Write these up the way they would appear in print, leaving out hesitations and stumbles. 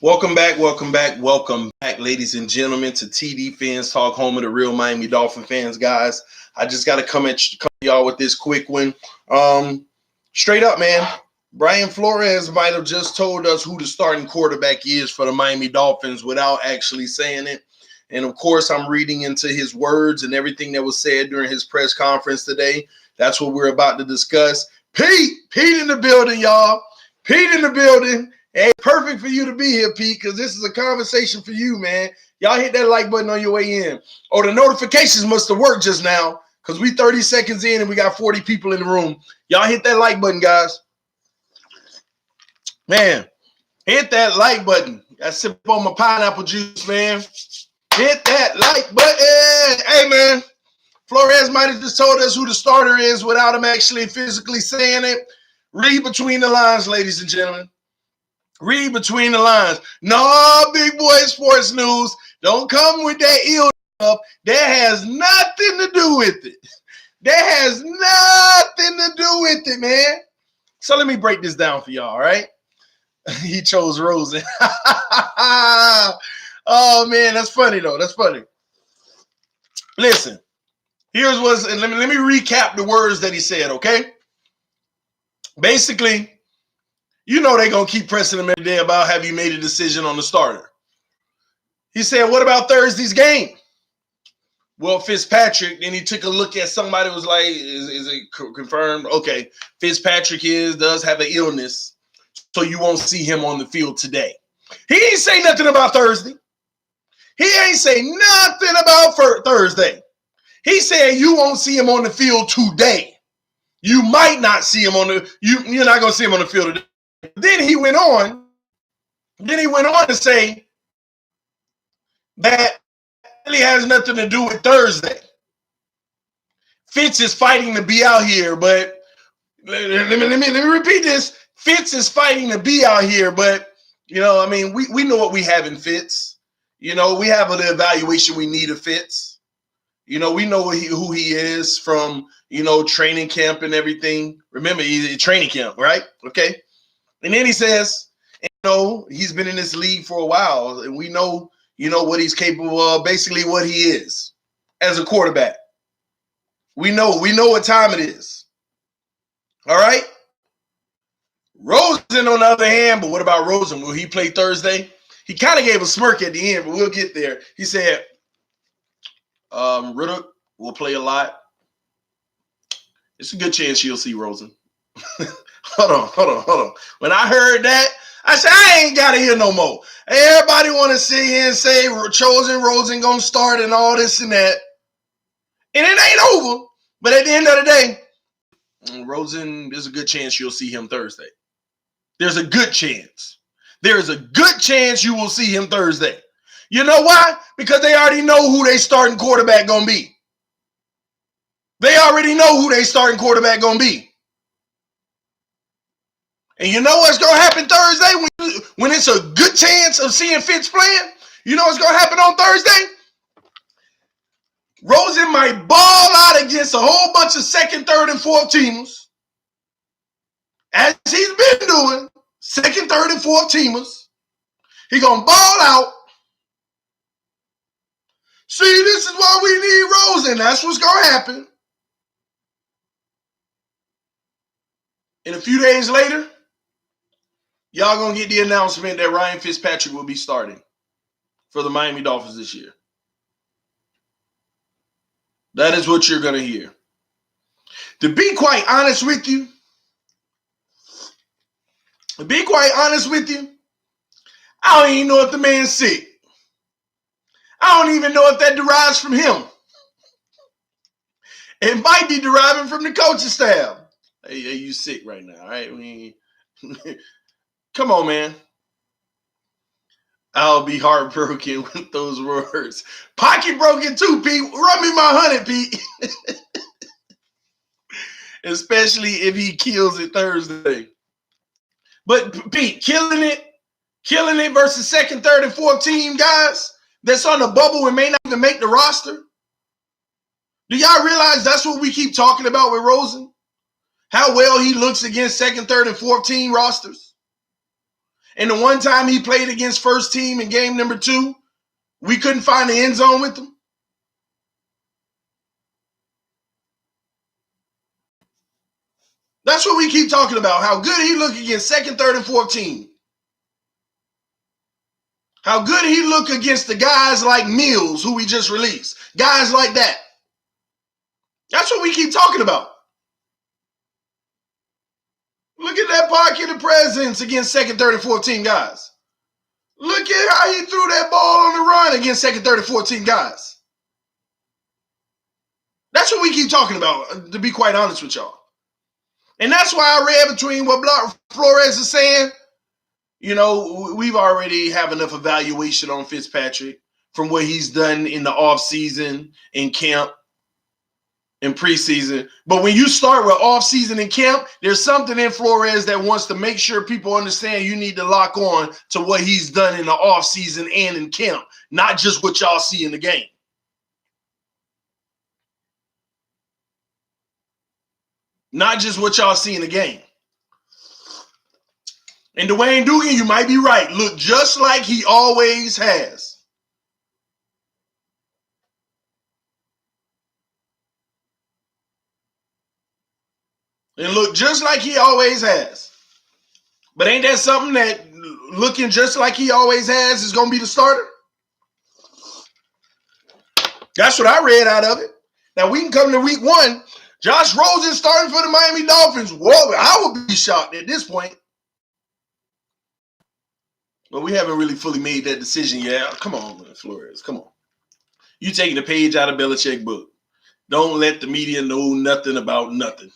welcome back, ladies and gentlemen, to TD Fans Talk, home of the real Miami Dolphin fans, guys. I just got to come y'all with this quick one. Straight up, man. Brian Flores might have just told us who the starting quarterback is for the Miami Dolphins without actually saying it. And of course, I'm reading into his words and everything that was said during his press conference today. That's what we're about to discuss. Pete in the building, y'all. Pete in the building. Hey, perfect for you to be here, Pete, because this is a conversation for you, man. Y'all hit that like button on your way in. Oh, the notifications must have worked just now because we 30 seconds in and we got 40 people in the room. Y'all hit that like button, guys. Man, hit that like button. I sip on my pineapple juice, man. Hit that like button. Hey, man. Flores might have just told us who the starter is without him actually physically saying it. Read between the lines, ladies and gentlemen. Read between the lines. No, big boy sports news. Don't come with that ill stuff. That has nothing to do with it. That has nothing to do with it, man. So let me break this down for y'all, all right? He chose Rosen. Oh, man, that's funny, though. That's funny. Listen, here's what's, and let me recap the words that he said, okay? Basically, you know they're going to keep pressing him every day about have you made a decision on the starter. He said, what about Thursday's game? Well, Fitzpatrick, then he took a look at somebody was like, is it confirmed? Okay, Fitzpatrick does have an illness, so you won't see him on the field today. He ain't say nothing about Thursday. He ain't say nothing about Thursday. He said you won't see him on the field today. You might not see him you're not going to see him on the field today. Then he went on to say that really has nothing to do with Thursday. Fitz is fighting to be out here, but let me repeat this. Fitz is fighting to be out here, but we know what we have in Fitz. We have the evaluation we need of Fitz. We know who he is from, training camp and everything. Remember, he's a training camp, right? Okay. And then he says, he's been in this league for a while, and we know, what he's capable of, basically what he is as a quarterback. We know what time it is. All right? Rosen, on the other hand, but what about Rosen? Will he play Thursday? He kind of gave a smirk at the end, but we'll get there. He said, Riddick will play a lot. It's a good chance you'll see Rosen. Hold on. When I heard that, I said, I ain't got to hear no more. Everybody want to sit here and say Rosen going to start and all this and that. And it ain't over. But at the end of the day, Rosen, there's a good chance you'll see him Thursday. There's a good chance. There is a good chance you will see him Thursday. You know why? Because they already know who they starting quarterback going to be. They already know who they starting quarterback going to be. And you know what's going to happen Thursday when it's a good chance of seeing Fitz playing? You know what's going to happen on Thursday? Rosen might ball out against a whole bunch of second, third, and fourth teamers, as he's been doing, second, third, and fourth teamers. He's going to ball out. See, this is why we need Rosen. That's what's going to happen. And a few days later, y'all going to get the announcement that Ryan Fitzpatrick will be starting for the Miami Dolphins this year. That is what you're going to hear. To be quite honest with you, I don't even know if the man's sick. I don't even know if that derives from him. It might be deriving from the coaching staff. Hey, you sick right now, right? Come on, man. I'll be heartbroken with those words. Pocket broken too, Pete. Run me my 100, Pete. Especially if he kills it Thursday. But Pete, killing it versus second, third, and fourth team guys that's on the bubble and may not even make the roster. Do y'all realize that's what we keep talking about with Rosen? How well he looks against second, third, and fourth team rosters. And the one time he played against first team in game number 2, we couldn't find the end zone with him. That's what we keep talking about, how good he looked against second, third, and fourth team. How good he looked against the guys like Mills, who we just released. Guys like that. That's what we keep talking about. Look at that pocket of presence against second, third, and fourth team guys. Look at how he threw that ball on the run against second, third, and fourth team guys. That's what we keep talking about, to be quite honest with y'all. And that's why I read between what Flores is saying. You know, we've already have enough evaluation on Fitzpatrick from what he's done in the offseason, in camp, in preseason. But when you start with offseason and camp, there's something in Flores that wants to make sure people understand you need to lock on to what he's done in the offseason and in camp, not just what y'all see in the game. Not just what y'all see in the game. And Dwayne Dugan, you might be right, look just like he always has. And look just like he always has. But ain't that something that looking just like he always has is going to be the starter? That's what I read out of it. Now we can come to week 1. Josh Rosen starting for the Miami Dolphins. Whoa, I would be shocked at this point. But we haven't really fully made that decision yet. Come on, Flores. Come on. You taking the page out of Belichick's book. Don't let the media know nothing about nothing.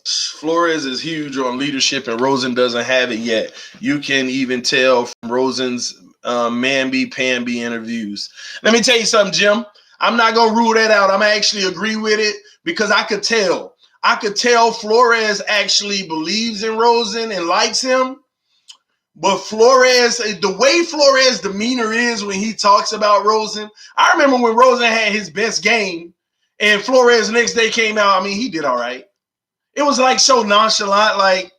Flores is huge on leadership, and Rosen doesn't have it yet. You can even tell from Rosen's Mamby-Pamby interviews. Let me tell you something, Jim. I'm not going to rule that out. I'm actually agree with it because I could tell. I could tell Flores actually believes in Rosen and likes him. But Flores, the way Flores' demeanor is when he talks about Rosen, I remember when Rosen had his best game and Flores next day came out, I mean, he did all right. It was like so nonchalant, like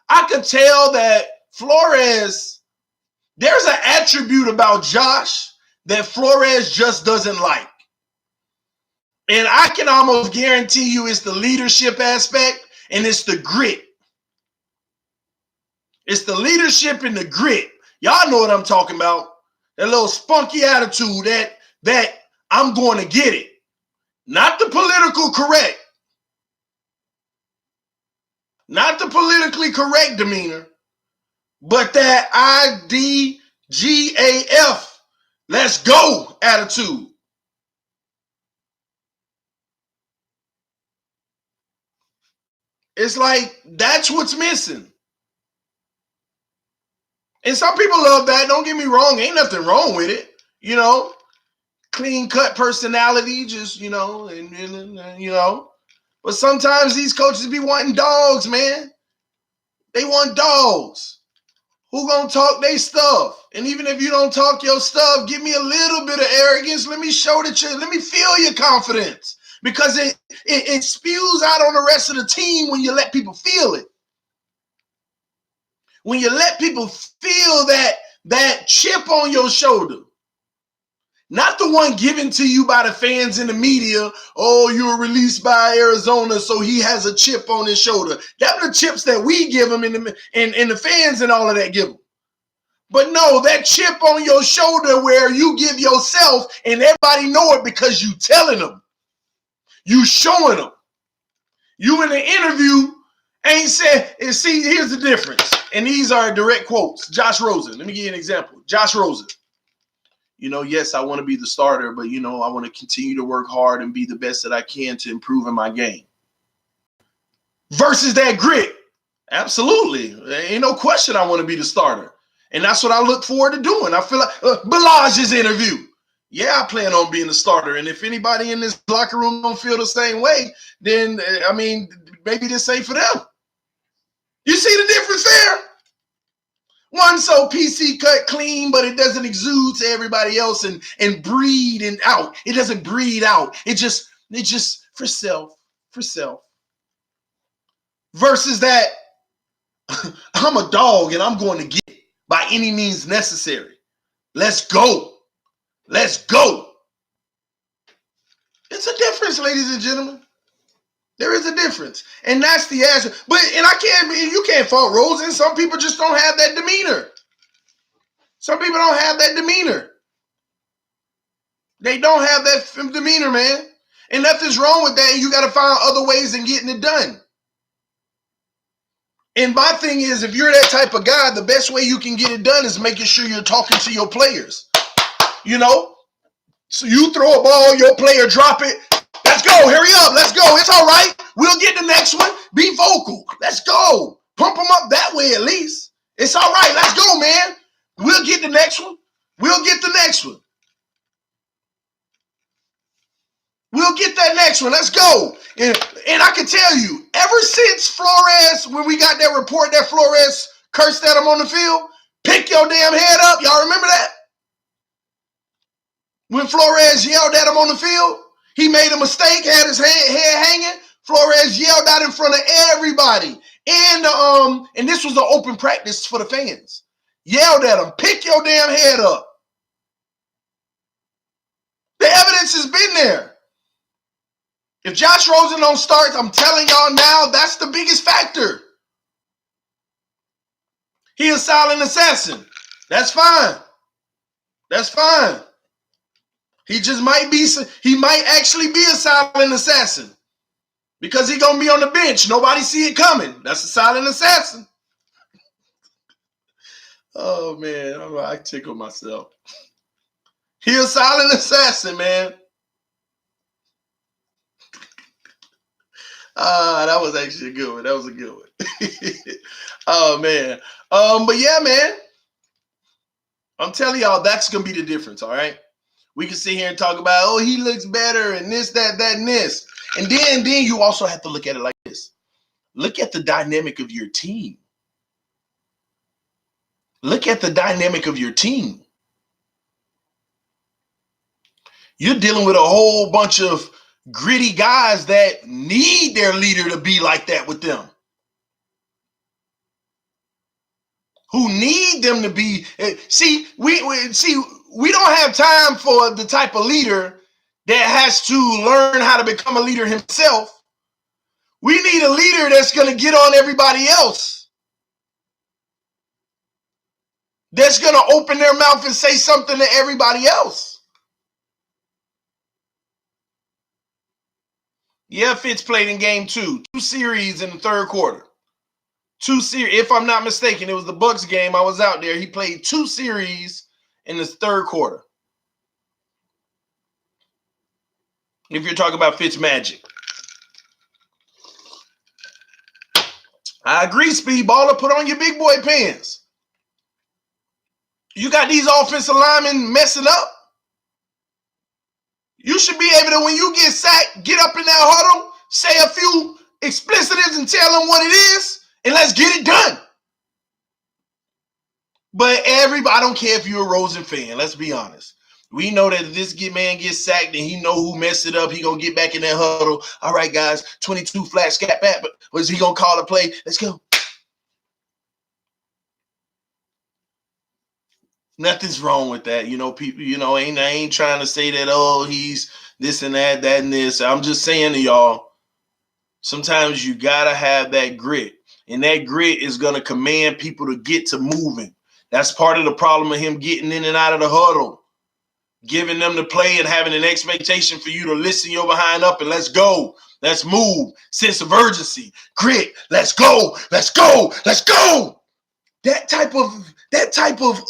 I could tell that Flores, there's an attribute about Josh that Flores just doesn't like. And I can almost guarantee you it's the leadership aspect and it's the grit. It's the leadership and the grit. Y'all know what I'm talking about. That little spunky attitude that I'm going to get it. Not the political correct. Not the politically correct demeanor, but that IDGAF, let's go attitude. It's like that's what's missing. And some people love that. Don't get me wrong. Ain't nothing wrong with it. You know, clean cut personality, just, you know, and you know. But sometimes these coaches be wanting dogs, man. They want dogs. Who gonna talk their stuff? And even if you don't talk your stuff, give me a little bit of arrogance. Let me show that let me feel your confidence. Because it spews out on the rest of the team when you let people feel it. When you let people feel that chip on your shoulder. Not the one given to you by the fans in the media. Oh, you were released by Arizona, so he has a chip on his shoulder. That's the chips that we give him and the fans and all of that give him. But no, that chip on your shoulder where you give yourself and everybody know it because you telling them. You showing them. You in the interview ain't said, and see, here's the difference. And these are direct quotes. Josh Rosen. Let me give you an example. Josh Rosen. You know, yes, I want to be the starter, but, you know, I want to continue to work hard and be the best that I can to improve in my game. Versus that grit. Absolutely. There ain't no question I want to be the starter. And that's what I look forward to doing. I feel like Balage's interview. Yeah, I plan on being the starter. And if anybody in this locker room don't feel the same way, then, I mean, maybe this ain't for them. You see the difference there? One so PC cut clean, but it doesn't exude to everybody else and breed and out. It doesn't breed out. It just for self. versus that I'm a dog and I'm going to get it by any means necessary. Let's go. Let's go. It's a difference, ladies and gentlemen. There is a difference. And that's the answer. You can't fault Rosen. Some people just don't have that demeanor. Some people don't have that demeanor. They don't have that demeanor, man. And nothing's wrong with that. You got to find other ways in getting it done. And my thing is, if you're that type of guy, the best way you can get it done is making sure you're talking to your players. You know? So you throw a ball, your player drop it. Let's go. Hurry up. Let's go. It's all right. We'll get the next one. Be vocal. Let's go. Pump them up that way at least. It's all right. Let's go, man. We'll get the next one. We'll get the next one. We'll get that next one. Let's go. And I can tell you, ever since Flores, when we got that report that Flores cursed at him on the field, pick your damn head up. Y'all remember that? When Flores yelled at him on the field, he made a mistake, had his head hanging. Flores yelled out in front of everybody. And this was an open practice for the fans. Yelled at him, pick your damn head up. The evidence has been there. If Josh Rosen don't start, I'm telling y'all now, that's the biggest factor. He a silent assassin. That's fine. That's fine. He might actually be a silent assassin because he gonna be on the bench. Nobody see it coming. That's a silent assassin. Oh man, I tickle myself. He a silent assassin, man. That was actually a good one. That was a good one. Oh man. But yeah, man. I'm telling y'all, that's gonna be the difference. All right. We can sit here and talk about, oh, he looks better and this, that, and this. And then you also have to look at it like this. Look at the dynamic of your team. Look at the dynamic of your team. You're dealing with a whole bunch of gritty guys that need their leader to be like that with them. Who need them to be. We don't have time for the type of leader that has to learn how to become a leader himself. We need a leader that's going to get on everybody else. That's going to open their mouth and say something to everybody else. Yeah, Fitz played in game 2 series in the third quarter. 2 series, if I'm not mistaken, it was the Bucks game. I was out there. He played 2 series in the third quarter. If you're talking about Fitz magic. I agree, Speedballer. Put on your big boy pants. You got these offensive linemen messing up. You should be able to, when you get sacked, get up in that huddle, say a few explicitives and tell them what it is, and let's get it done. But everybody, I don't care if you're a Rosen fan, let's be honest. We know that if this man gets sacked and he know who messed it up, he going to get back in that huddle. All right, guys, 22 flat scat back, but was he going to call a play? Let's go. Nothing's wrong with that. You know, people, I ain't trying to say that, oh, he's this and that and this. I'm just saying to y'all, sometimes you got to have that grit. And that grit is going to command people to get to moving. That's part of the problem of him getting in and out of the huddle. Giving them the play and having an expectation for you to listen your behind up and let's go. Let's move. Sense of urgency. Grit. Let's go. Let's go. Let's go. That type of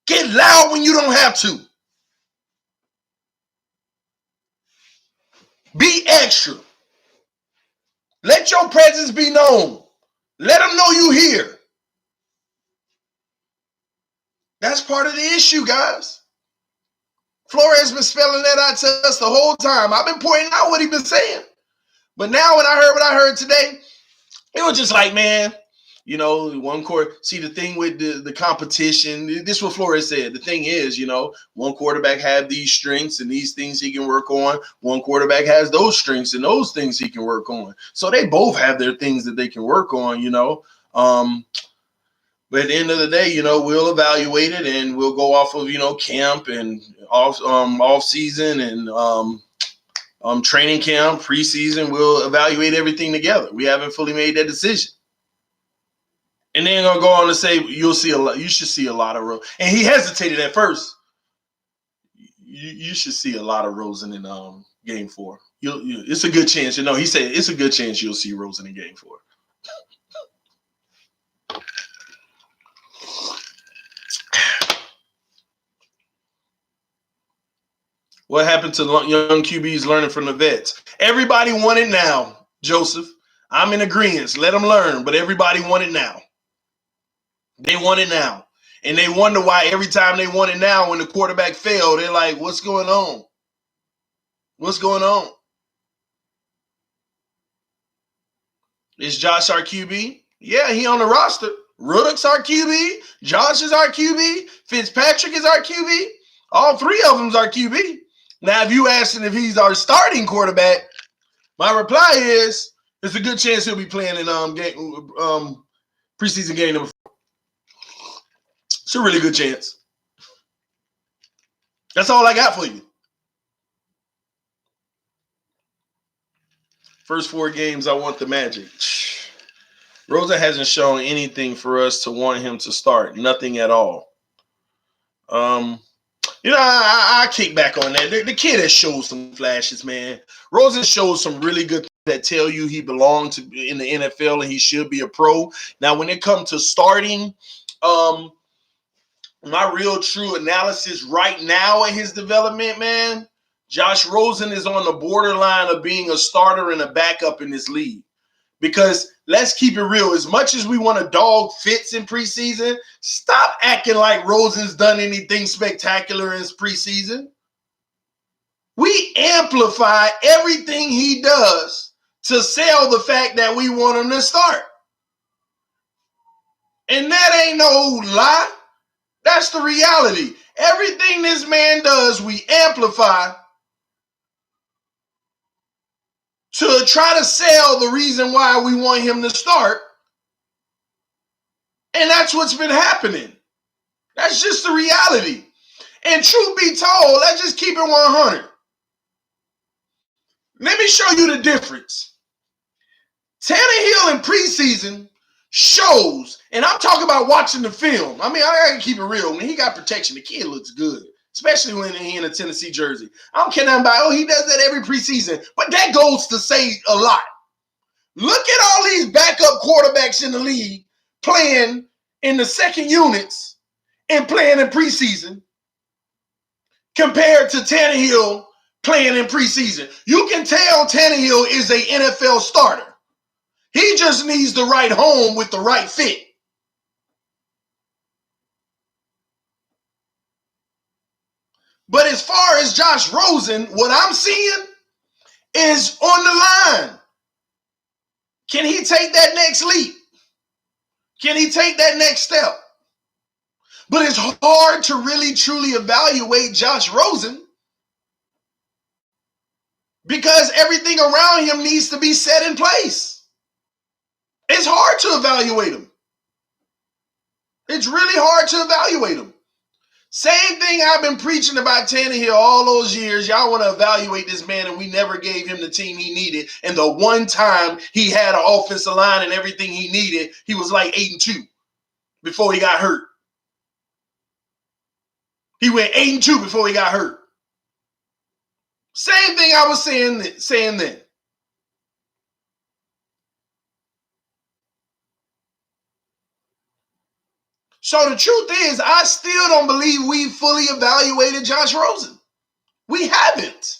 get loud when you don't have to. Be extra. Let your presence be known. Let them know you here. That's part of the issue, guys. Flores has been spelling that out to us the whole time. I've been pointing out what he's been saying. But now when I heard what I heard today, it was just like, man, You know, one quarter. See, the thing with the competition, this is what Flores said. The thing is, you know, one quarterback have these strengths and these things he can work on. One quarterback has those strengths and those things he can work on. So they both have their things that they can work on, you know. But at the end of the day, you know, we'll evaluate it and we'll go off of, you know, camp and off season and training camp, preseason. We'll evaluate everything together. We haven't fully made that decision. And then gonna go on to say you'll see a lot. You should see a lot of Rosen. And he hesitated at first. You should see a lot of Rosen in Game 4. It's a good chance. You know, he said it's a good chance you'll see Rosen in Game 4. What happened to young QBs learning from the vets? Everybody want it now, Joseph. I'm in agreement. Let them learn, but everybody want it now. They want it now. And they wonder why every time they want it now, when the quarterback failed, they're like, what's going on? What's going on? Is Josh our QB? Yeah, he on the roster. Ruddock's our QB. Josh is our QB. Fitzpatrick is our QB. All three of them's our QB. Now, if you ask him if he's our starting quarterback, my reply is there's a good chance he'll be playing in preseason game number 4. It's a really good chance. That's all I got for you. First 4 games, I want the Magic. Rosen hasn't shown anything for us to want him to start. Nothing at all. You know, I kick back on that. The kid has showed some flashes, man. Rosen shows some really good things that tell you he belongs in the NFL and he should be a pro. Now, when it comes to starting, my real true analysis right now in his development, man, Josh Rosen is on the borderline of being a starter and a backup in this league. Because let's keep it real. As much as we want to dog Fitz in preseason, stop acting like Rosen's done anything spectacular in his preseason. We amplify everything he does to sell the fact that we want him to start. And that ain't no lie. That's the reality. Everything this man does, we amplify to try to sell the reason why we want him to start. And that's what's been happening. That's just the reality. And truth be told, let's just keep it 100. Let me show you the difference. Tannehill in preseason shows, and I'm talking about watching the film. I mean, I gotta keep it real. When he got protection, the kid looks good, especially when he in a Tennessee jersey. I don't care nothing about, he does that every preseason, but that goes to say a lot. Look at all these backup quarterbacks in the league playing in the second units and playing in preseason compared to Tannehill playing in preseason. You can tell Tannehill is an NFL starter. He just needs the right home with the right fit. But as far as Josh Rosen, what I'm seeing is on the line. Can he take that next leap? Can he take that next step? But it's hard to really truly evaluate Josh Rosen because everything around him needs to be set in place. It's hard to evaluate him. It's really hard to evaluate him. Same thing I've been preaching about Tannehill all those years. Y'all want to evaluate this man, and we never gave him the team he needed. And the one time he had an offensive line and everything he needed, he was like 8-2 before he got hurt. He went 8-2 before he got hurt. Same thing I was saying then. So the truth is, I still don't believe we fully evaluated Josh Rosen. We haven't.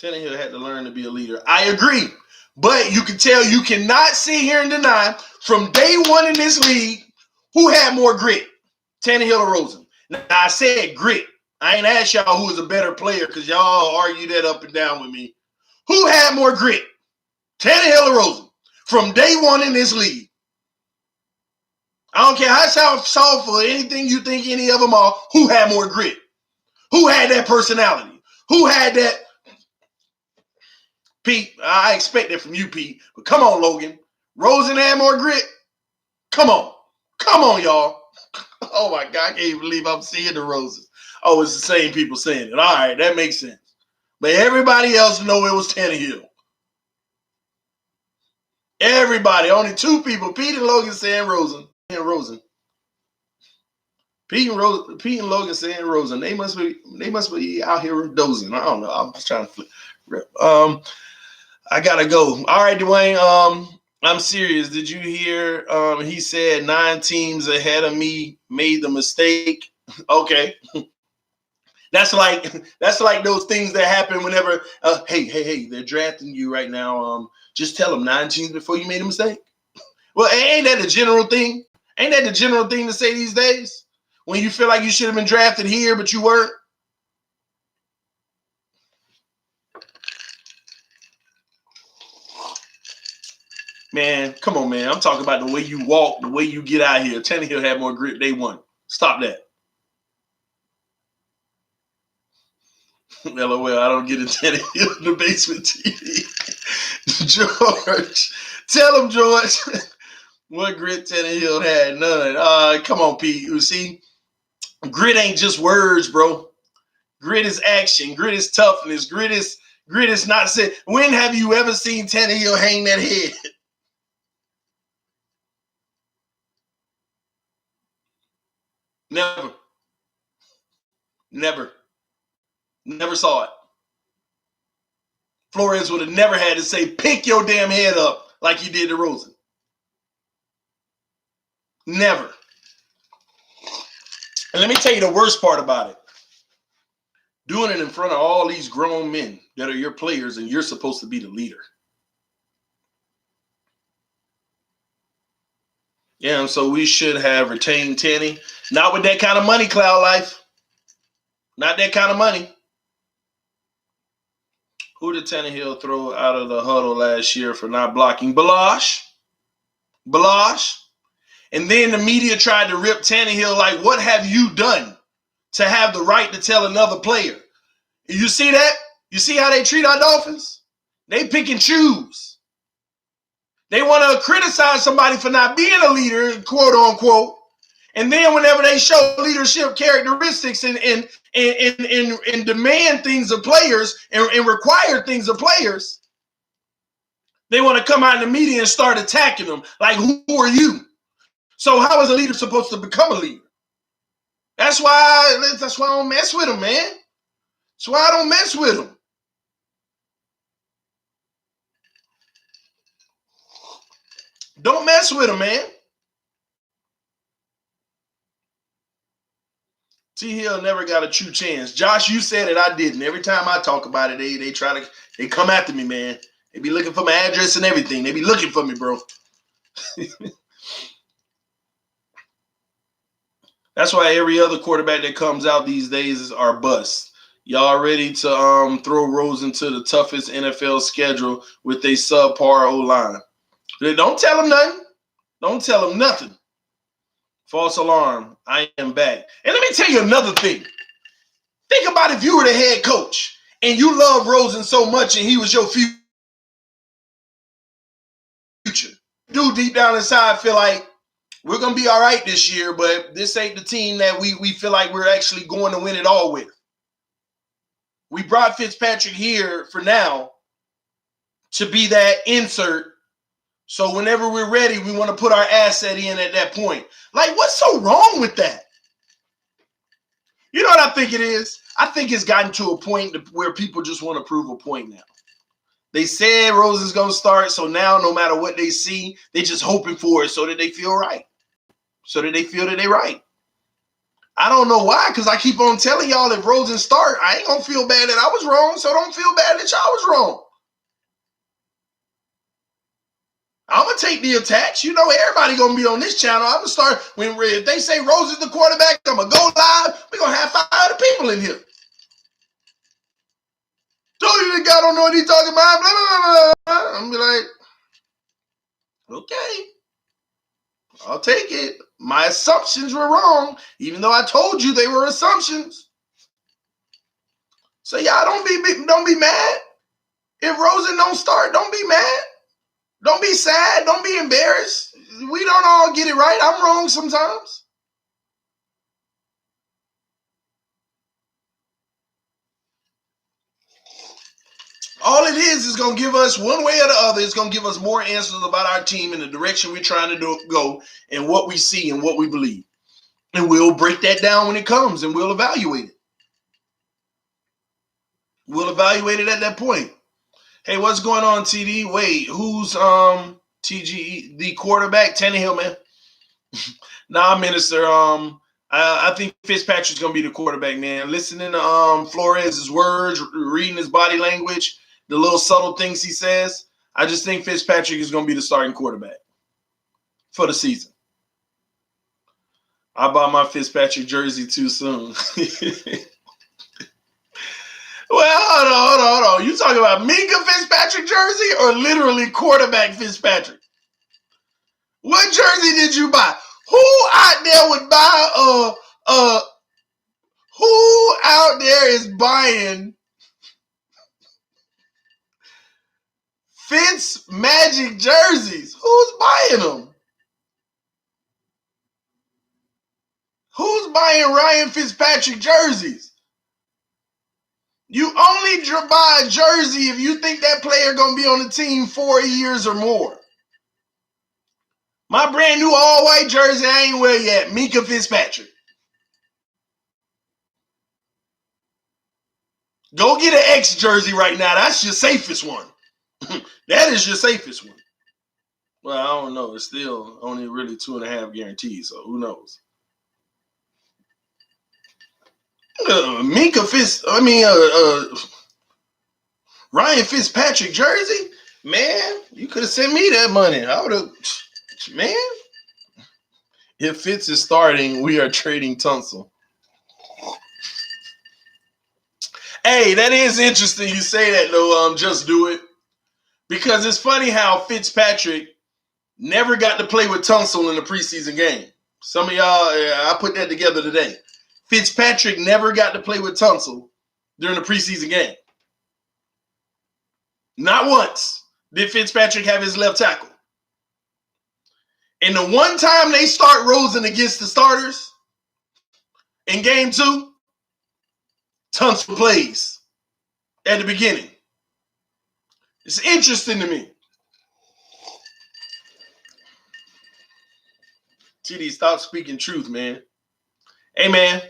Tannehill had to learn to be a leader. I agree. But you can tell, you cannot sit here and deny from day one in this league who had more grit, Tannehill or Rosen. Now, I said grit. I ain't asked y'all who was a better player because y'all argue that up and down with me. Who had more grit, Tannehill or Rosen from day one in this league. I don't care how soft or anything you think any of them are. Who had more grit? Who had that personality? Who had that? Pete, I expect that from you, Pete. But come on, Logan. Rosen had more grit. Come on. Come on, y'all. Oh, my God. I can't believe I'm seeing the Roses. Oh, it's the same people saying it. All right, that makes sense. But everybody else know it was Tannehill. Everybody. Only two people. Pete and Logan saying Rosen. Pete and Logan saying Rosen. They must be out here dozing. I don't know. I'm just trying to flip. I gotta go. All right, Dwayne. I'm serious. Did you hear? He said 9 teams ahead of me made the mistake. Okay. That's like those things that happen whenever. Hey, they're drafting you right now. Just tell them 9 teams before you made a mistake. Well, ain't that the general thing? Ain't that the general thing to say these days? When you feel like you should have been drafted here, but you weren't? Man, come on, man. I'm talking about the way you walk, the way you get out here. Tannehill had more grit day one. Stop that. LOL, I don't get a Tannehill in the basement TV. George, tell him, George, what grit Tannehill had. None. Come on, Pete. You see, grit ain't just words, bro. Grit is action. Grit is toughness. Grit is not said. When have you ever seen Tannehill hang that head? Never. Never saw it. Flores would have never had to say, pick your damn head up like he did to Rosen. Never. And let me tell you the worst part about it. Doing it in front of all these grown men that are your players and you're supposed to be the leader. Yeah, and so we should have retained Tanny. Not with that kind of money, Cloud Life. Not that kind of money. Who did Tannehill throw out of the huddle last year for not blocking? Balash. And then the media tried to rip Tannehill like, what have you done to have the right to tell another player? You see that? You see how they treat our Dolphins? They pick and choose. They want to criticize somebody for not being a leader, quote unquote. And then whenever they show leadership characteristics and demand things of players and require things of players, they want to come out in the media and start attacking them. Like, who are you? So how is a leader supposed to become a leader? That's why I don't mess with them, man. That's why I don't mess with them. Don't mess with them, man. T Hill never got a true chance. Josh, you said it, I didn't. Every time I talk about it, they come after me, man. They be looking for my address and everything. They be looking for me, bro. That's why every other quarterback that comes out these days are busts. Y'all ready to throw Rosen to the toughest NFL schedule with a subpar O-line. Don't tell them nothing. Don't tell them nothing. False alarm. I am back. And let me tell you another thing. Think about if you were the head coach and you love Rosen so much and he was your future. Dude, deep down inside feel like we're going to be all right this year, but this ain't the team that we feel like we're actually going to win it all with. We brought Fitzpatrick here for now to be that insert. So whenever we're ready, we want to put our asset in at that point. Like, what's so wrong with that? You know what I think it is? I think it's gotten to a point where people just want to prove a point now. They said Rosen's going to start, so now no matter what they see, they're just hoping for it so that they feel right. So that they feel that they're right. I don't know why, because I keep on telling y'all if Rosen start, I ain't going to feel bad that I was wrong, so don't feel bad that y'all was wrong. I'm going to take the attacks. You know, everybody going to be on this channel. I'm going to start, if they say Rosen's the quarterback, I'm going to go live. We're going to have 500 people in here. So the guy don't know what he's talking about. Blah, blah, blah, blah. I'm be like, okay, I'll take it. My assumptions were wrong, even though I told you they were assumptions. So y'all don't be mad. If Rosen don't start, don't be mad. Don't be sad. Don't be embarrassed. We don't all get it right. I'm wrong sometimes. All it is going to give us, one way or the other, it's going to give us more answers about our team and the direction we're trying to go and what we see and what we believe. And we'll break that down when it comes and we'll evaluate it. We'll evaluate it at that point. Hey, what's going on, TD? Wait, who's TGE, the quarterback? Tannehill, man. Nah, Minister. I think Fitzpatrick's gonna be the quarterback, man. Listening to Flores' words, reading his body language, the little subtle things he says. I just think Fitzpatrick is gonna be the starting quarterback for the season. I bought my Fitzpatrick jersey too soon. Well, hold on. You talking about Minka Fitzpatrick jersey or literally quarterback Fitzpatrick? What jersey did you buy? Who out there would buy who out there is buying Fitz Magic jerseys? Who's buying them? Who's buying Ryan Fitzpatrick jerseys? You only buy a jersey if you think that player going to be on the team 4 years or more. My brand new all-white jersey I ain't wear yet, Minka Fitzpatrick. Go get an X jersey right now. That's your safest one. That is your safest one. Well, I don't know. It's still only really 2.5 guaranteed, so who knows? Ryan Fitzpatrick jersey? Man, you could have sent me that money. I would have, man. If Fitz is starting, we are trading Tunsil. Hey, that is interesting you say that, though. Just do it. Because it's funny how Fitzpatrick never got to play with Tunsil in the preseason game. Some of y'all, I put that together today. Fitzpatrick never got to play with Tunsil during the preseason game. Not once did Fitzpatrick have his left tackle. And the one time they start Rosen against the starters in game 2, Tunsil plays at the beginning. It's interesting to me. TD, stop speaking truth, man. Hey, man.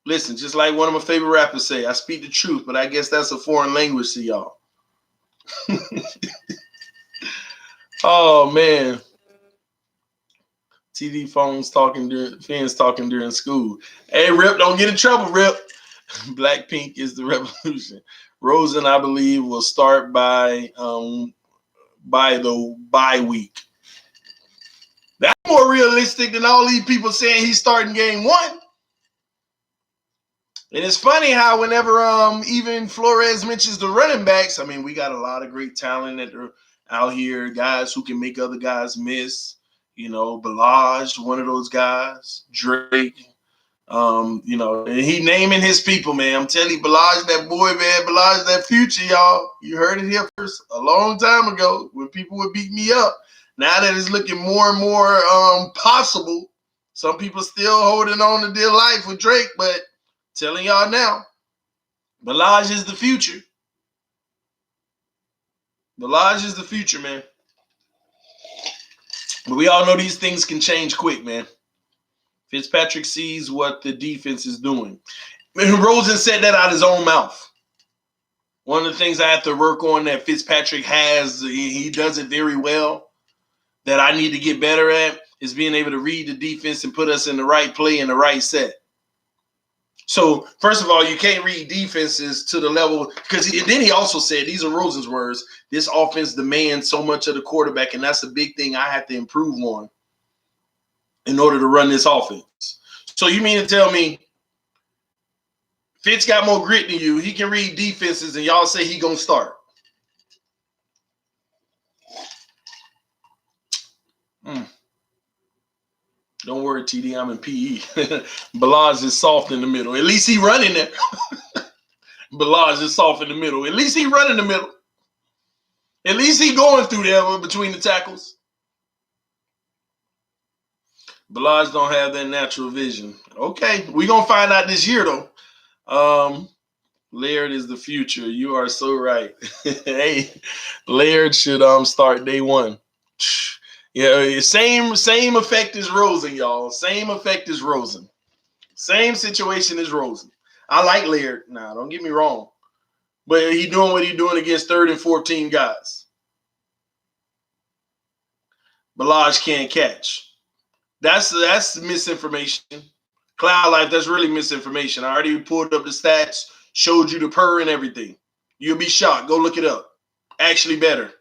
Listen, just like one of my favorite rappers say, I speak the truth, but I guess that's a foreign language to y'all. Oh, man. TD fans talking during school. Hey, Rip, don't get in trouble, Rip. Blackpink is the revolution. Rosen, I believe, will start by the bye week. That's more realistic than all these people saying he's starting game 1. And it's funny how whenever even Flores mentions the running backs, I mean, we got a lot of great talent that are out here, guys who can make other guys miss. You know, Balaj, one of those guys, Drake. And he naming his people, man. I'm telling you, Balaj, that boy, man. Balaj, that future, y'all. You heard it here first a long time ago when people would beat me up. Now that it's looking more and more possible, some people still holding on to their life with Drake, but telling y'all now, Balaj is the future. Balaj is the future, man. But we all know these things can change quick, man. Fitzpatrick sees what the defense is doing. Rosen said that out of his own mouth. One of the things I have to work on that Fitzpatrick has, he does it very well, that I need to get better at, is being able to read the defense and put us in the right play and the right set. So, first of all, you can't read defenses to the level, because then he also said, these are Rosen's words, this offense demands so much of the quarterback, and that's a big thing I have to improve on in order to run this offense. So you mean to tell me Fitz got more grit than you. He can read defenses, and y'all say he gonna start. Don't worry, TD. I'm in PE. Balaj is soft in the middle. At least he running there. Balaj is soft in the middle. At least he running the middle. At least he going through there between the tackles. Balaj don't have that natural vision. Okay, we gonna find out this year though. Laird is the future. You are so right. Hey, Laird should start day one. Yeah, same effect as Rosen, y'all. Same effect as Rosen. Same situation as Rosen. I like Laird. Nah, don't get me wrong. But he doing what he doing against 3rd and 14 guys. Balaj can't catch. That's misinformation. Cloud Life, that's really misinformation. I already pulled up the stats, showed you the per and everything. You'll be shocked. Go look it up. Actually better.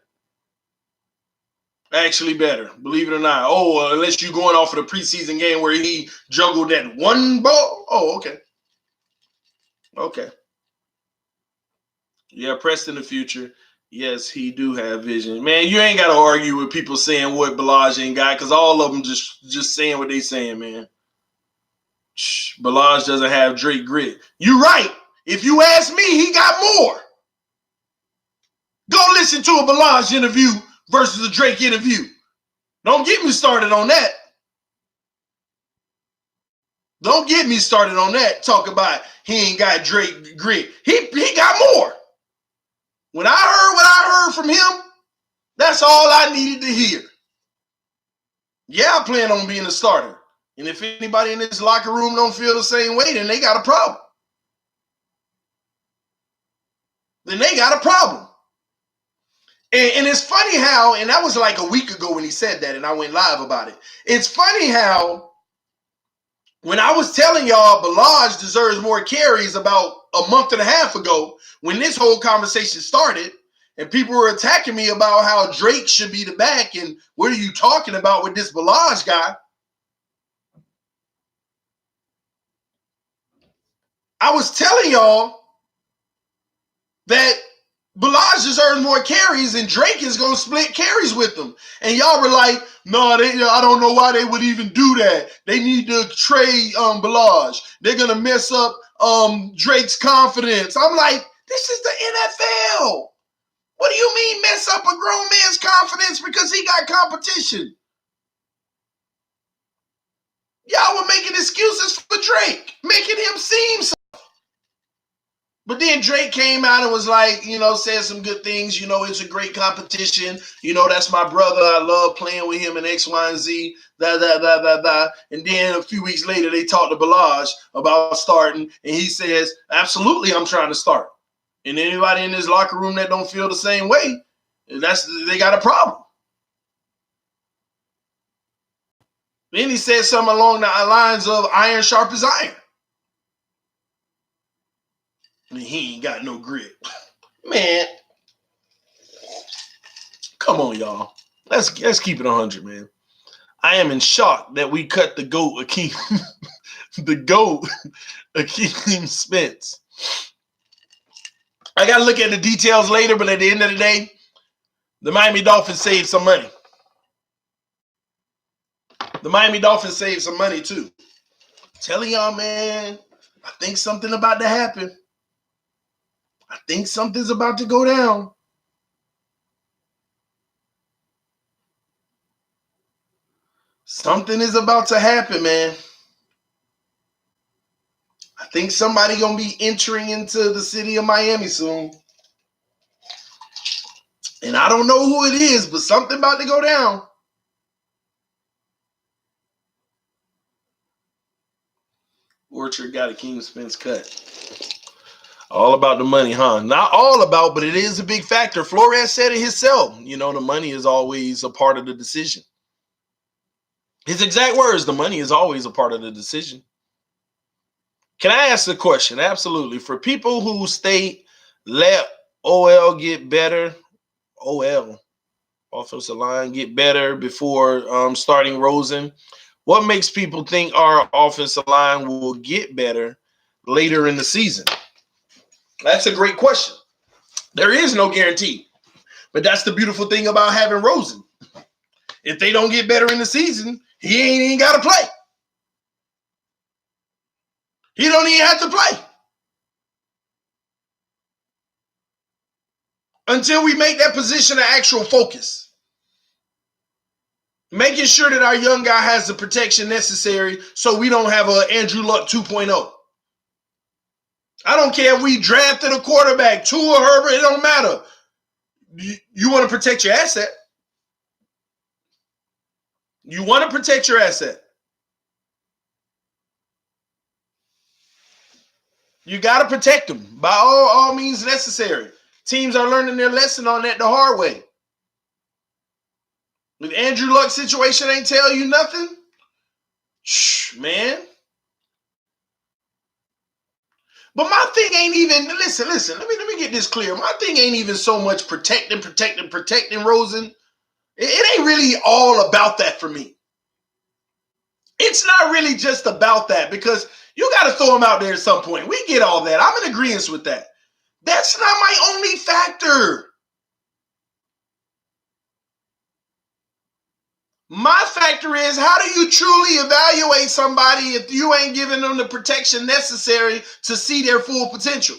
Actually better. Believe it or not. Oh, unless you're going off of the preseason game where he juggled that one ball. Oh, okay. Okay. Yeah, Preston the future. Yes, he do have vision. Man, you ain't got to argue with people saying what Balaj ain't got because all of them just saying what they saying, man. Balaj doesn't have Drake grit. You're right. If you ask me, he got more. Go listen to a Balaj interview versus a Drake interview. Don't get me started on that. Don't get me started on that. Talk about he ain't got Drake grit. He got more. When I heard what I heard from him, that's all I needed to hear. Yeah, I plan on being a starter. And if anybody in this locker room don't feel the same way, then they got a problem. Then they got a problem. And it's funny how, and that was like a week ago when he said that, and I went live about it. It's funny how when I was telling y'all Balaj deserves more carries about a month and a half ago, when this whole conversation started, and people were attacking me about how Drake should be the back, and what are you talking about with this Balaj guy? I was telling y'all that Balaj deserves more carries, and Drake is going to split carries with them. And y'all were like, no, I don't know why they would even do that. They need to trade Balaj. They're going to mess up Drake's confidence. I'm like, this is the NFL. What do you mean mess up a grown man's confidence because he got competition? Y'all were making excuses for Drake, making him seem so. But then Drake came out and was like, said some good things. It's a great competition. That's my brother. I love playing with him and X, Y, and Z. And then a few weeks later, they talked to Balaj about starting. And he says, absolutely, I'm trying to start. And anybody in this locker room that don't feel the same way, they got a problem. Then he said something along the lines of iron sharp as iron. And he ain't got no grit. Man, come on, y'all. Let's keep it 100, man. I am in shock that we cut the GOAT, Akeem, the GOAT, Akeem Spence. I got to look at the details later, but at the end of the day, the Miami Dolphins saved some money. The Miami Dolphins saved some money, too. I'm telling y'all, man, I think something about to happen. I think something's about to go down. Something is about to happen, man. I think somebody gonna be entering into the city of Miami soon. And I don't know who it is, but something about to go down. Orchard got Akeem Spence cut. All about the money, huh? Not all about, but it is a big factor. Flores said it himself. The money is always a part of the decision. His exact words, the money is always a part of the decision. Can I ask a question? Absolutely. For people who state, let OL get better, OL, offensive line, get better before starting Rosen, what makes people think our offensive line will get better later in the season? That's a great question. There is no guarantee. But that's the beautiful thing about having Rosen. If they don't get better in the season, he ain't even got to play. He don't even have to play until we make that position an actual focus. Making sure that our young guy has the protection necessary so we don't have a Andrew Luck 2.0. I don't care if we drafted a quarterback, Tua, Herbert, it don't matter. You want to protect your asset. You want to protect your asset. You got to protect them by all means necessary. Teams are learning their lesson on that the hard way. If Andrew Luck's situation ain't tell you nothing, man. But my thing ain't even, listen, let me get this clear. My thing ain't even so much protecting Rosen. It ain't really all about that for me. It's not really just about that because you got to throw him out there at some point. We get all that. I'm in agreement with that. That's not my only factor. My factor is, how do you truly evaluate somebody if you ain't giving them the protection necessary to see their full potential?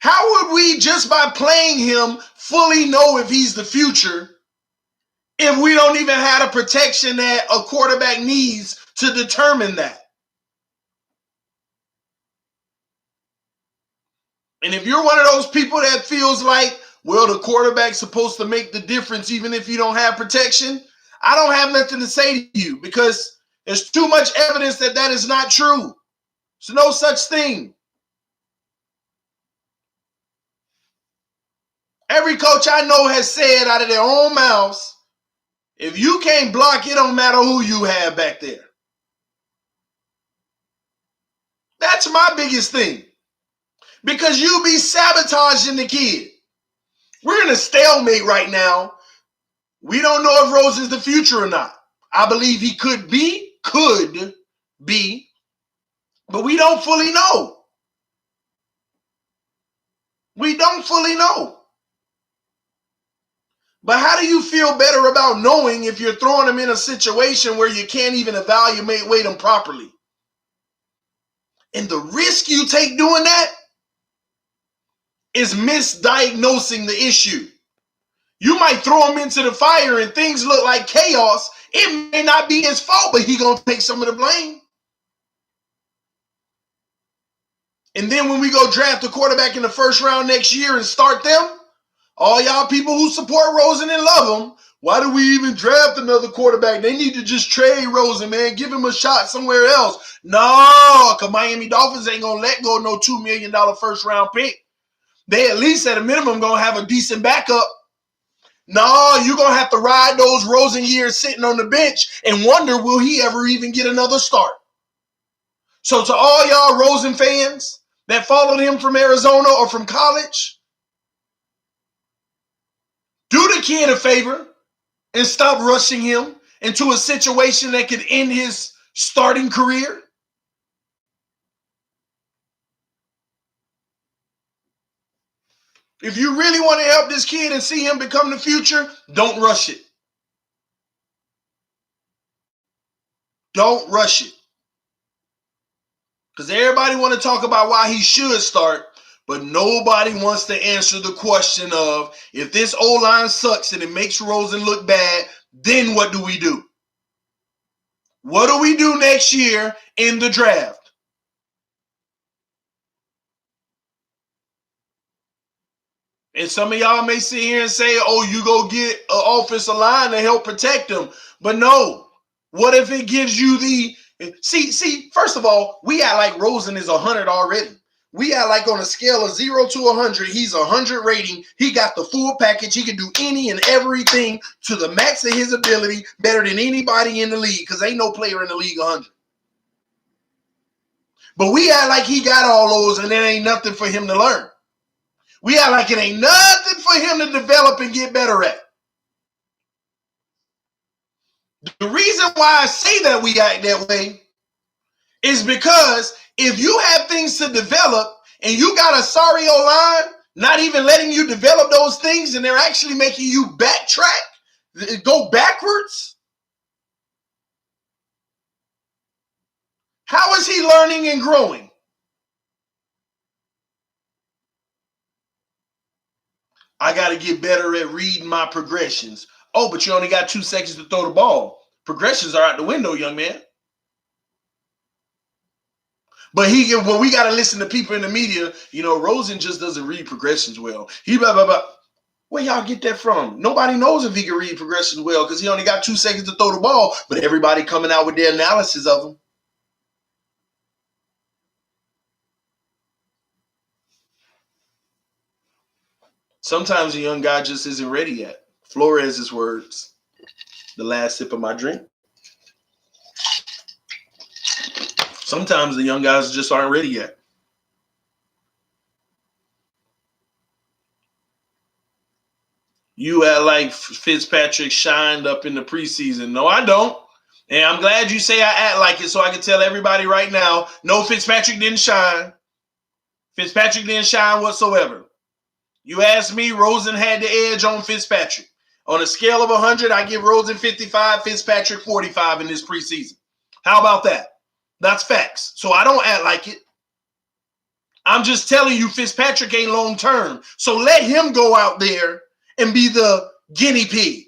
How would we, just by playing him, fully know if he's the future if we don't even have the protection that a quarterback needs to determine that? And if you're one of those people that feels like, well, the quarterback's supposed to make the difference even if you don't have protection, I don't have nothing to say to you because there's too much evidence that that is not true. There's no such thing. Every coach I know has said out of their own mouths, if you can't block, it don't matter who you have back there. That's my biggest thing. Because you be sabotaging the kid. We're in a stalemate right now. We don't know if Rose is the future or not. I believe he could be, but we don't fully know. We don't fully know. But how do you feel better about knowing if you're throwing him in a situation where you can't even evaluate him properly? And the risk you take doing that is misdiagnosing the issue. You might throw him into the fire and things look like chaos. It may not be his fault, but he's going to take some of the blame. And then when we go draft a quarterback in the first round next year and start them, all y'all people who support Rosen and love him, why do we even draft another quarterback? They need to just trade Rosen, man. Give him a shot somewhere else. No, because Miami Dolphins ain't going to let go no $2 million first round pick. They at least at a minimum going to have a decent backup. No, you're going to have to ride those Rosen years sitting on the bench and wonder, will he ever even get another start? So to all y'all Rosen fans that followed him from Arizona or from college, do the kid a favor and stop rushing him into a situation that could end his starting career. If you really want to help this kid and see him become the future, don't rush it. Don't rush it. Because everybody want to talk about why he should start, but nobody wants to answer the question of, if this O-line sucks and it makes Rosen look bad, then what do we do? What do we do next year in the draft? And some of y'all may sit here and say, oh, you go get an offensive line to help protect them. But no, what if it gives you the... See, first of all, we act like Rosen is 100 already. We act like on a scale of 0 to 100, he's 100 rating. He got the full package. He can do any and everything to the max of his ability, better than anybody in the league, because ain't no player in the league 100. But we act like he got all those and there ain't nothing for him to learn. We act like it ain't nothing for him to develop and get better at. The reason why I say that we act that way is because if you have things to develop and you got a sorry O-line not even letting you develop those things and they're actually making you backtrack, go backwards, how is he learning and growing? I got to get better at reading my progressions. Oh, but you only got 2 seconds to throw the ball. Progressions are out the window, young man. But we got to listen to people in the media. You know, Rosen just doesn't read progressions well. He blah, blah, blah. Where y'all get that from? Nobody knows if he can read progressions well because he only got 2 seconds to throw the ball, but everybody coming out with their analysis of him. Sometimes a young guy just isn't ready yet. Flores' words, the last sip of my drink. Sometimes the young guys just aren't ready yet. You act like Fitzpatrick shined up in the preseason. No, I don't. And I'm glad you say I act like it so I can tell everybody right now, no, Fitzpatrick didn't shine. Fitzpatrick didn't shine whatsoever. You asked me, Rosen had the edge on Fitzpatrick. On a scale of 100, I give Rosen 55, Fitzpatrick 45 in this preseason. How about that? That's facts. So I don't act like it. I'm just telling you Fitzpatrick ain't long term. So let him go out there and be the guinea pig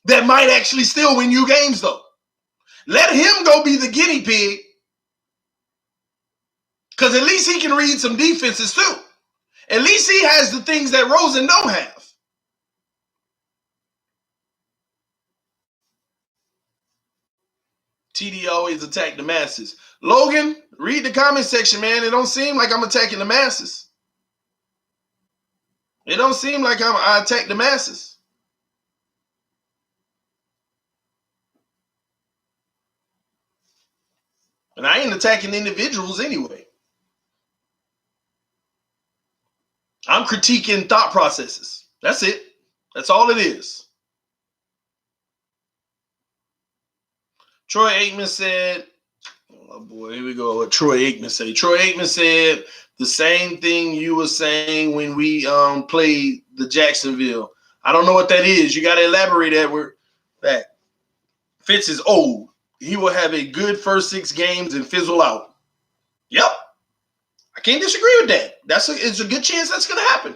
that might actually still win you games, though. Let him go be the guinea pig because at least he can read some defenses too. At least he has the things that Rosen don't have. TD always attack the masses. Logan, read the comment section, man. It don't seem like I'm attacking the masses. It don't seem like I attack the masses. And I ain't attacking individuals anyway. I'm critiquing thought processes. That's it. That's all it is. Troy Aikman said, oh boy, here we go. What Troy Aikman said. Troy Aikman said the same thing you were saying when we played the Jacksonville. I don't know what that is. You got to elaborate that. Fitz is old. He will have a good first 6 games and fizzle out. Yep. I can't disagree with that. It's a good chance that's going to happen.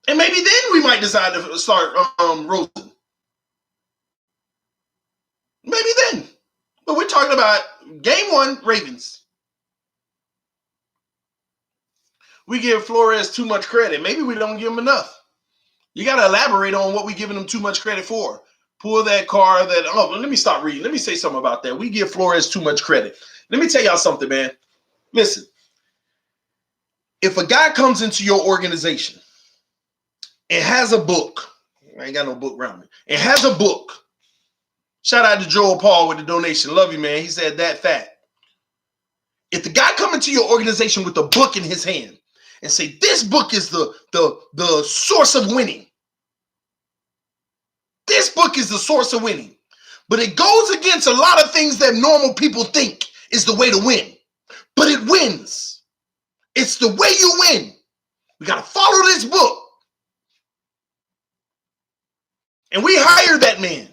And maybe then we might decide to start Rosen. Maybe then. But we're talking about game 1, Ravens. We give Flores too much credit. Maybe we don't give him enough. You got to elaborate on what we're giving him too much credit for. Pull that card let me stop reading. Let me say something about that. We give Flores too much credit. Let me tell y'all something, man. Listen, if a guy comes into your organization and has a book, I ain't got no book around me, and has a book. Shout out to Joel Paul with the donation. Love you, man. He said that fat. If the guy come into your organization with a book in his hand and say, this book is the source of winning. This book is the source of winning. But it goes against a lot of things that normal people think is the way to win. But it wins. It's the way you win. We got to follow this book. And we hire that man.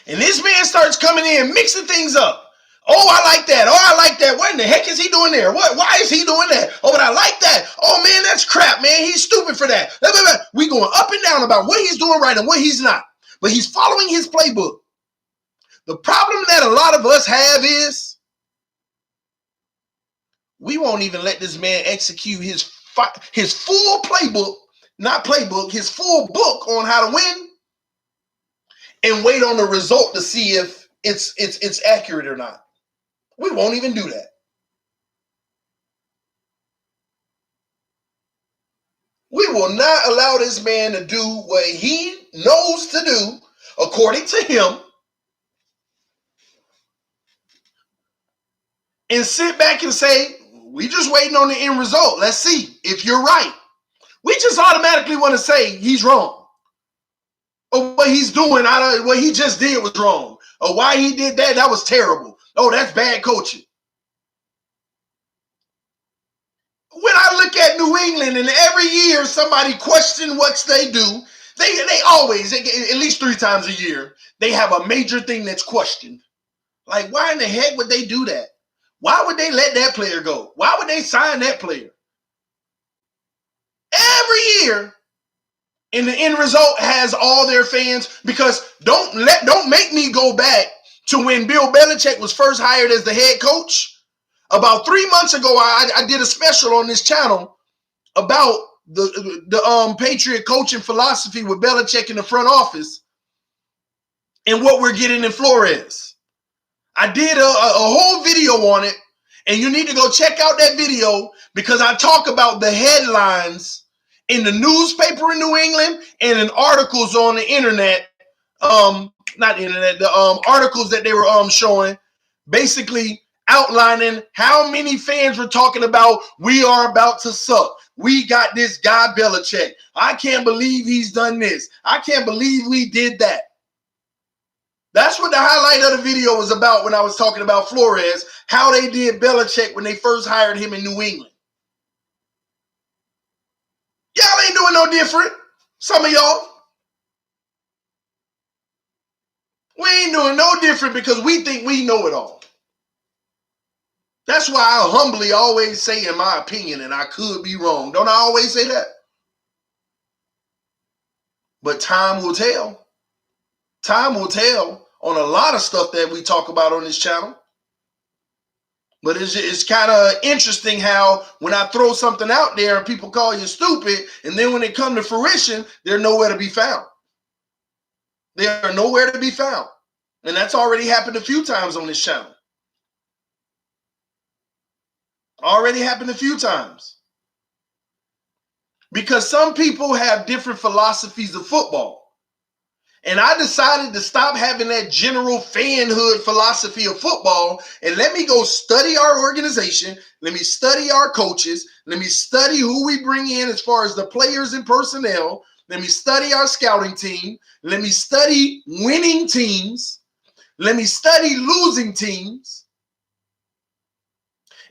And this man starts coming in, mixing things up. Oh, I like that. Oh, I like that. What in the heck is he doing there? Why is he doing that? Oh, but I like that. Oh, man, that's crap, man. He's stupid for that. We going up and down about what he's doing right and what he's not. But he's following his playbook. The problem that a lot of us have is we won't even let this man execute his full playbook, his full book on how to win, and wait on the result to see if it's accurate or not. We won't even do that. We will not allow this man to do what he knows to do, according to him, and sit back and say, we just waiting on the end result. Let's see if you're right. We just automatically want to say he's wrong. Or what he's doing, what he just did was wrong. Or why he did that, that was terrible. Oh, that's bad coaching. When I look at New England and every year somebody question what they do, they always, at least 3 times a year, they have a major thing that's questioned. Like, why in the heck would they do that? Why would they let that player go? Why would they sign that player? Every year, and the end result has all their fans, because don't make me go back to when Bill Belichick was first hired as the head coach. About 3 months ago, I did a special on this channel about the Patriot coaching philosophy with Belichick in the front office and what we're getting in Flores. I did a whole video on it, and you need to go check out that video because I talk about the headlines in the newspaper in New England and in articles on the internet, not internet, the articles that they were showing, basically outlining how many fans were talking about, we are about to suck. We got this guy Belichick. I can't believe he's done this. I can't believe we did that. That's what the highlight of the video was about when I was talking about Flores, how they did Belichick when they first hired him in New England. Y'all ain't doing no different. Some of y'all. We ain't doing no different because we think we know it all. That's why I humbly always say in my opinion, and I could be wrong. Don't I always say that? But time will tell. Time will tell on a lot of stuff that we talk about on this channel. But it's kind of interesting how when I throw something out there and people call you stupid, and then when it comes to fruition, they're nowhere to be found. They are nowhere to be found. And that's already happened a few times on this channel. Already happened a few times. Because some people have different philosophies of football. And I decided to stop having that general fanhood philosophy of football and let me go study our organization. Let me study our coaches. Let me study who we bring in as far as the players and personnel. Let me study our scouting team. Let me study winning teams. Let me study losing teams.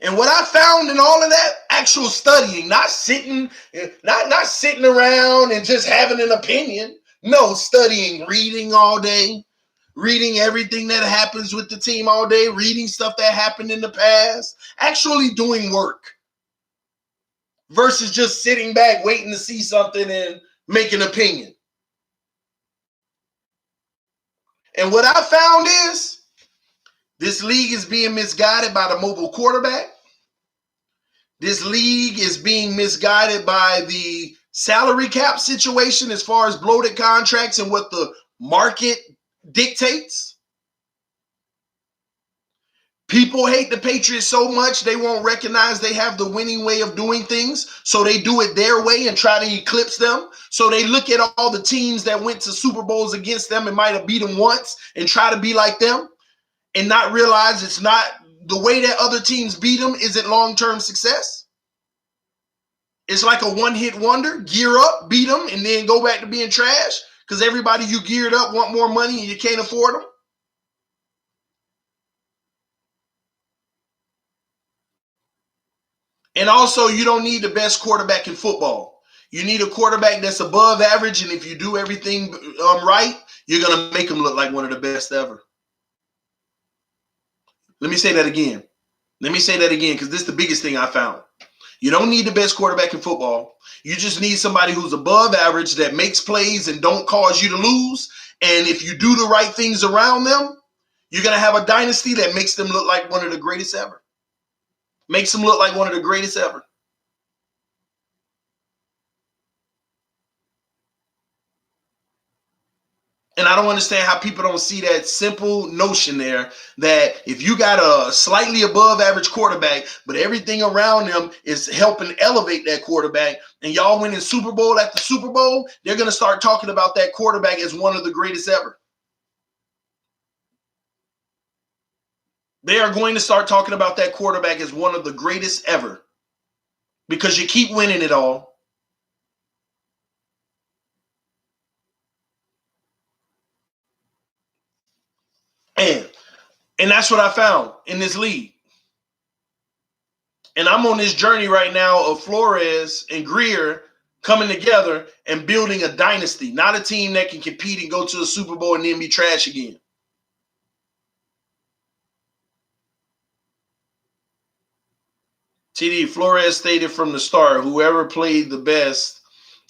And what I found in all of that, actual studying, not sitting around and just having an opinion. No, studying, reading all day, reading everything that happens with the team all day, reading stuff that happened in the past, actually doing work versus just sitting back waiting to see something and make an opinion. And what I found is this league is being misguided by the mobile quarterback. This league is being misguided by the salary cap situation as far as bloated contracts and what the market dictates. People hate the Patriots so much they won't recognize they have the winning way of doing things, so they do it their way and try to eclipse them. So they look at all the teams that went to Super Bowls against them and might have beat them once and try to be like them and not realize it's not the way that other teams beat them isn't long-term success. It's like a one-hit wonder. Gear up, beat them, and then go back to being trash because everybody you geared up want more money and you can't afford them. And also, you don't need the best quarterback in football. You need a quarterback that's above average, and if you do everything right, you're going to make him look like one of the best ever. Let me say that again. Because this is the biggest thing I found. You don't need the best quarterback in football. You just need somebody who's above average that makes plays and don't cause you to lose. And if you do the right things around them, you're going to have a dynasty that makes them look like one of the greatest ever. Makes them look like one of the greatest ever. And I don't understand how people don't see that simple notion there that if you got a slightly above average quarterback, but everything around them is helping elevate that quarterback, and y'all winning Super Bowl after Super Bowl, they're going to start talking about that quarterback as one of the greatest ever. They are going to start talking about that quarterback as one of the greatest ever because you keep winning it all. And that's what I found in this league. And I'm on this journey right now of Flores and Greer coming together and building a dynasty, not a team that can compete and go to the Super Bowl and then be trash again. TD, Flores stated from the start, whoever played the best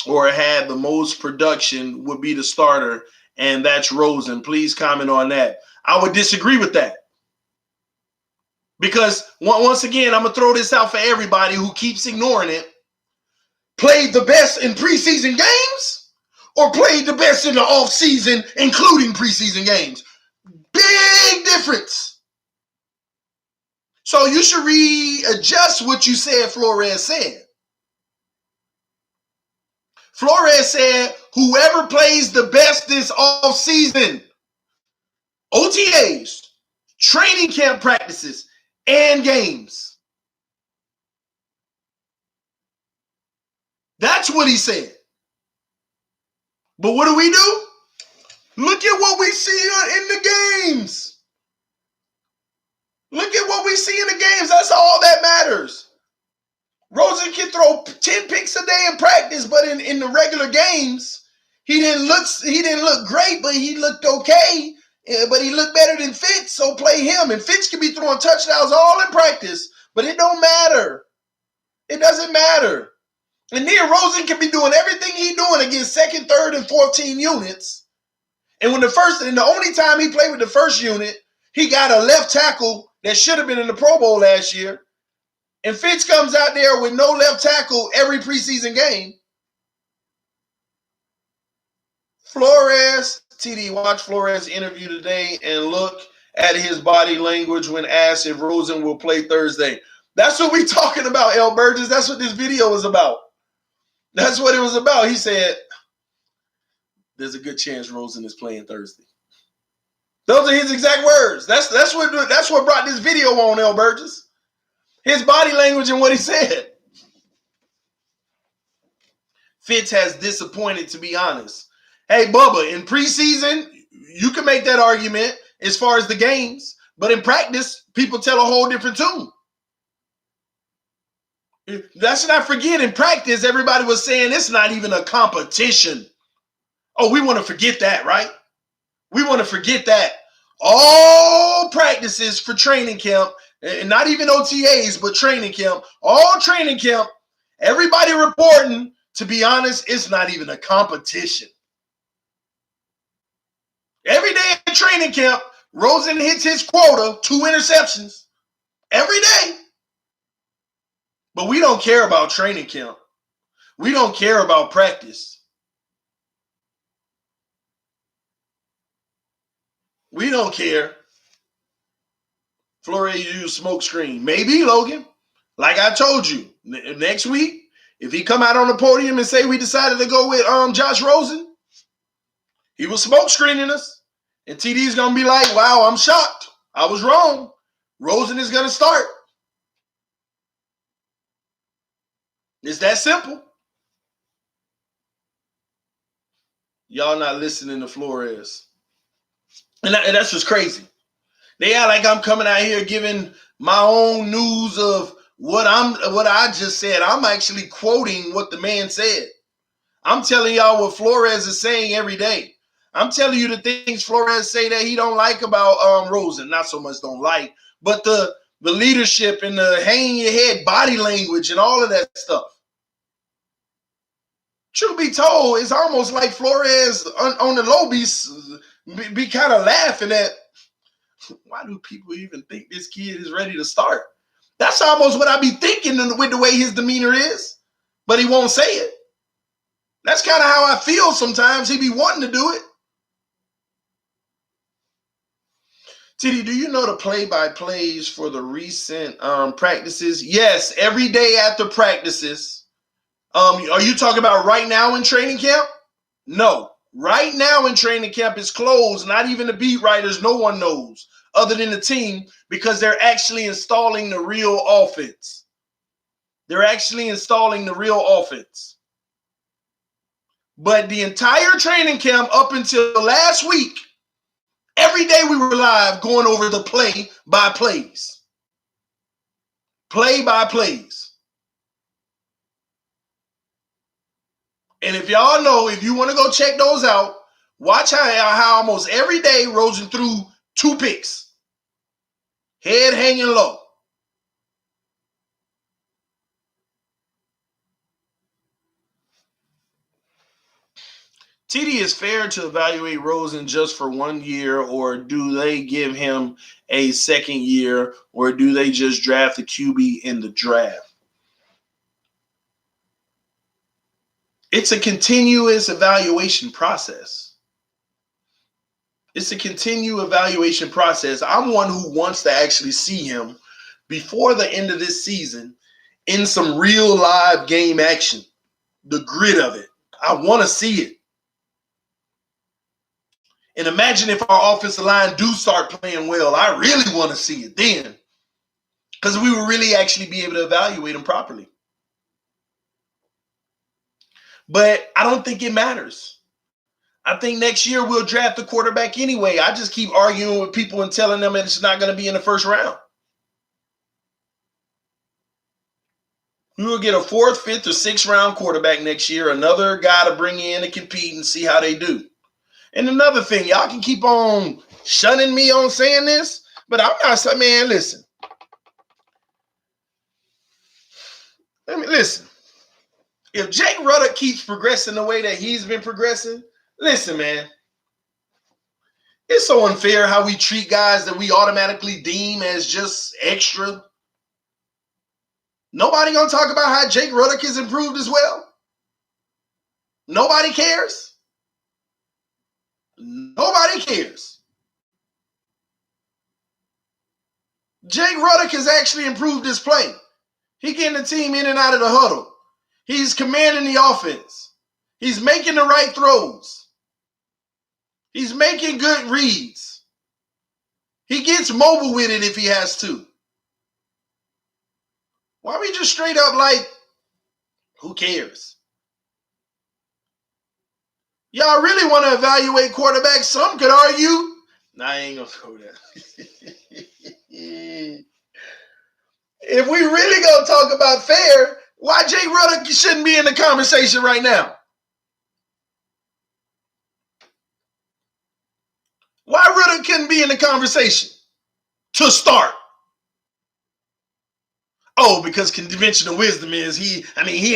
or had the most production would be the starter, and that's Rosen. Please comment on that. I would disagree with that. Because once again, I'm going to throw this out for everybody who keeps ignoring it. Played the best in preseason games or played the best in the offseason, including preseason games? Big difference. So you should readjust what you said Flores said. Flores said, whoever plays the best this offseason, OTAs, training camp practices, and games. That's what he said. But what do? Look at what we see in the games. Look at what we see in the games. That's all that matters. Rosen can throw 10 picks a day in practice, but in the regular games, he didn't look great, but he looked okay. But he looked better than Fitz, so play him. And Fitz can be throwing touchdowns all in practice, but it don't matter. It doesn't matter. And then Rosen can be doing everything he's doing against second, third, and 14 units. And the only time he played with the first unit, he got a left tackle that should have been in the Pro Bowl last year. And Fitz comes out there with no left tackle every preseason game. Flores, TD, watch Flores' interview today and look at his body language when asked if Rosen will play Thursday. That's what we're talking about, El Burgess. That's what this video was about. That's what it was about. He said, there's a good chance Rosen is playing Thursday. Those are his exact words. That's what brought this video on, El Burgess. His body language and what he said. Fitz has disappointed, to be honest. Hey, Bubba, in preseason, you can make that argument as far as the games. But in practice, people tell a whole different tune. Let's not forget, in practice, everybody was saying it's not even a competition. Oh, we want to forget that, right? We want to forget that. All practices for training camp, and not even OTAs, but training camp, all training camp, everybody reporting, to be honest, it's not even a competition. Every day in training camp, Rosen hits his quota, 2 interceptions, every day. But we don't care about training camp. We don't care about practice. We don't care. Flores use smoke screen. Maybe, Logan. Like I told you, next week, if he come out on the podium and say we decided to go with Josh Rosen, he was smoke screening us. And TD's going to be like, wow, I'm shocked. I was wrong. Rosen is going to start. It's that simple. Y'all not listening to Flores. And that's what's crazy. They act like I'm coming out here giving my own news of what I just said. I'm actually quoting what the man said. I'm telling y'all what Flores is saying every day. I'm telling you the things Flores say that he don't like about Rosen. Not so much don't like, but the leadership and the hanging your head body language and all of that stuff. Truth be told, it's almost like Flores on the low be kind of laughing at, why do people even think this kid is ready to start? That's almost what I be thinking with the way his demeanor is, but he won't say it. That's kind of how I feel sometimes. He be wanting to do it. Titty, do you know the play-by-plays for the recent practices? Yes, every day after practices. Are you talking about right now in training camp? No. Right now in training camp is closed. Not even the beat writers. No one knows other than the team because they're actually installing the real offense. They're actually installing the real offense. But the entire training camp up until last week, Every day we were live going over the play by plays. Play by plays. And if y'all know, if you want to go check those out, watch how almost every day Rosen threw 2 picks. Head hanging low. TD, is fair to evaluate Rosen just for 1 year, or do they give him a second year, or do they just draft the QB in the draft? It's a continuous evaluation process. It's a continual evaluation process. I'm one who wants to actually see him before the end of this season in some real live game action, the grit of it. I want to see it. And imagine if our offensive line do start playing well. I really want to see it then, because we will really actually be able to evaluate him properly. But I don't think it matters. I think next year we'll draft the quarterback anyway. I just keep arguing with people and telling them that it's not going to be in the first round. We will get a 4th, 5th, or 6th round quarterback next year. Another guy to bring in and compete and see how they do. And another thing, y'all can keep on shunning me on saying this, but I'm not saying, man, listen. Listen. If Jake Ruddock keeps progressing the way that he's been progressing, listen, man. It's so unfair how we treat guys that we automatically deem as just extra. Nobody gonna talk about how Jake Ruddock has improved as well. Nobody cares. Nobody cares. Jake Ruddock has actually improved his play. He getting the team in and out of the huddle. He's commanding the offense. He's making the right throws. He's making good reads. He gets mobile with it if he has to. Why we just straight up like, who cares? Y'all really want to evaluate quarterbacks? Some could argue. Nah, I ain't gonna go there. If we really gonna talk about fair, why Jake Ruddock shouldn't be in the conversation right now? Why Ruddock couldn't be in the conversation to start? Oh, because conventional wisdom is he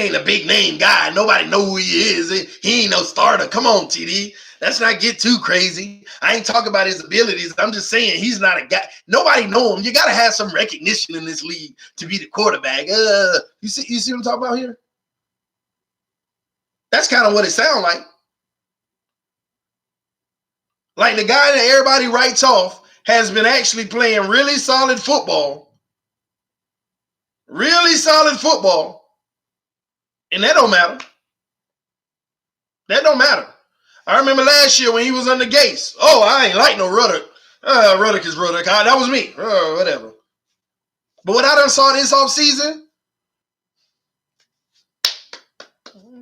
ain't a big name guy. Nobody know who he is. He ain't no starter. Come on, TD. Let's not get too crazy. I ain't talking about his abilities. I'm just saying he's not a guy. Nobody know him. You got to have some recognition in this league to be the quarterback. You see what I'm talking about here? That's kind of what it sounds like. Like the guy that everybody writes off has been actually playing really solid football. Really solid football. And that don't matter. That don't matter. I remember last year when he was under Gase. Oh, I ain't like no Ruddock. Ruddock is Ruddock. That was me. Whatever. But what I done saw this offseason,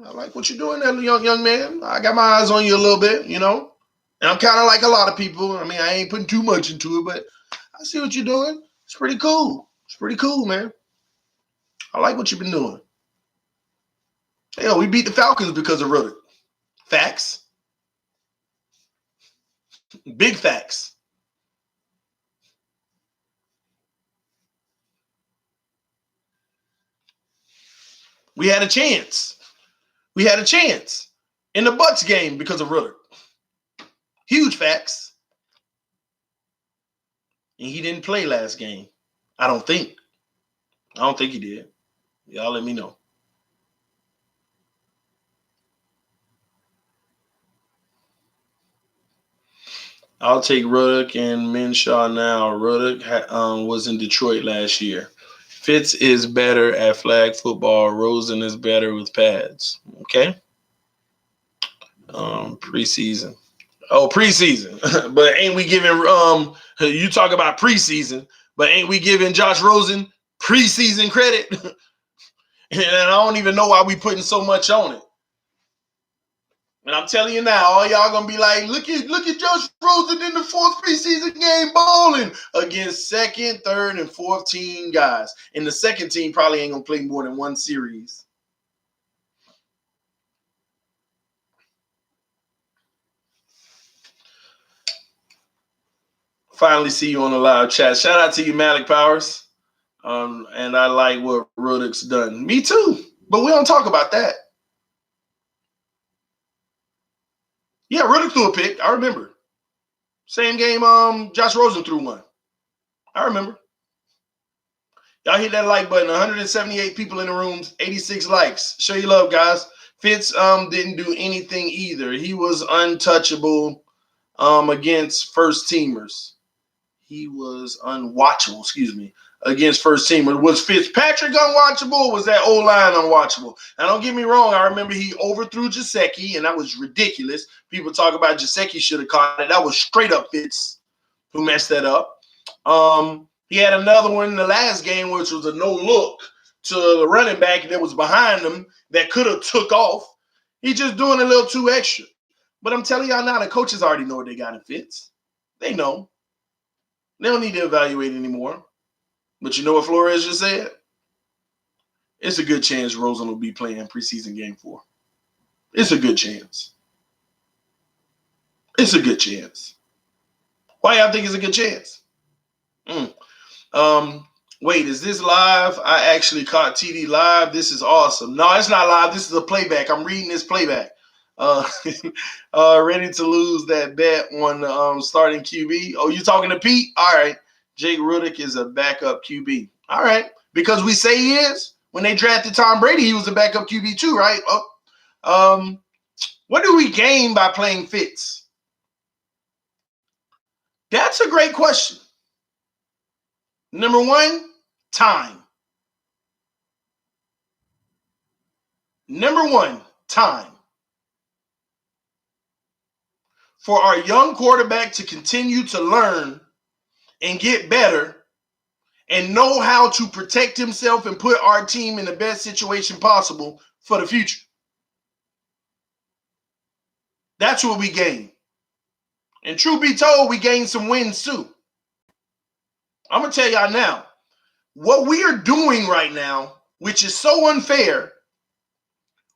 I like what you're doing there, young man. I got my eyes on you a little bit, you know. And I'm kind of like a lot of people. I mean, I ain't putting too much into it, but I see what you're doing. It's pretty cool. It's pretty cool, man. I like what you've been doing. Hell, we beat the Falcons because of Ruddock. Facts. Big facts. We had a chance. We had a chance in the Bucs game because of Ruddock. Huge facts. And he didn't play last game. I don't think he did. Y'all let me know. I'll take Ruddock and Minshaw now. Ruddock was in Detroit last year. Fitz is better at flag football. Rosen is better with pads. Okay. Preseason. Oh, preseason. But ain't we giving you talk about preseason, but ain't we giving Josh Rosen preseason credit? And I don't even know why we putting so much on it. And I'm telling you now, all y'all gonna be like, look at Josh Rosen in the fourth preseason game bowling against second, third, and fourth team guys. And the second team probably ain't gonna play more than one series. Finally see you on the live chat. Shout out to you, Malik Powers. And I like what Ruddock's done. Me too. But we don't talk about that. Yeah, Ruddock threw a pick. I remember. Same game Josh Rosen threw one. I remember. Y'all hit that like button. 178 people in the room, 86 likes. Show your love, guys. Fitz didn't do anything either. He was untouchable against first teamers. He was unwatchable, excuse me, against first teamers. Was Fitzpatrick unwatchable or was that O-line unwatchable? Now, don't get me wrong. I remember he overthrew Gesicki, and that was ridiculous. People talk about Gesicki should have caught it. That was straight up Fitz who messed that up. He had another one in the last game, which was a no look to the running back that was behind him that could have took off. He's just doing a little too extra. But I'm telling y'all now, the coaches already know what they got in Fitz. They know. They don't need to evaluate anymore. But you know what Flores just said? It's a good chance Rosen will be playing preseason game 4. It's a good chance. It's a good chance. Why y'all think it's a good chance? Wait, is this live? I actually caught TD live. This is awesome. No, it's not live. This is a playback. I'm reading this playback. Ready to lose that bet on starting QB. Oh, you talking to Pete? All right. Jake Ruddock is a backup QB. All right. Because we say he is. When they drafted Tom Brady, he was a backup QB too, right? What do we gain by playing Fitz? That's a great question. Number one, time. Number one, time. For our young quarterback to continue to learn and get better and know how to protect himself and put our team in the best situation possible for the future. That's what we gain. And truth be told, we gain some wins too. I'm going to tell y'all now, what we are doing right now, which is so unfair,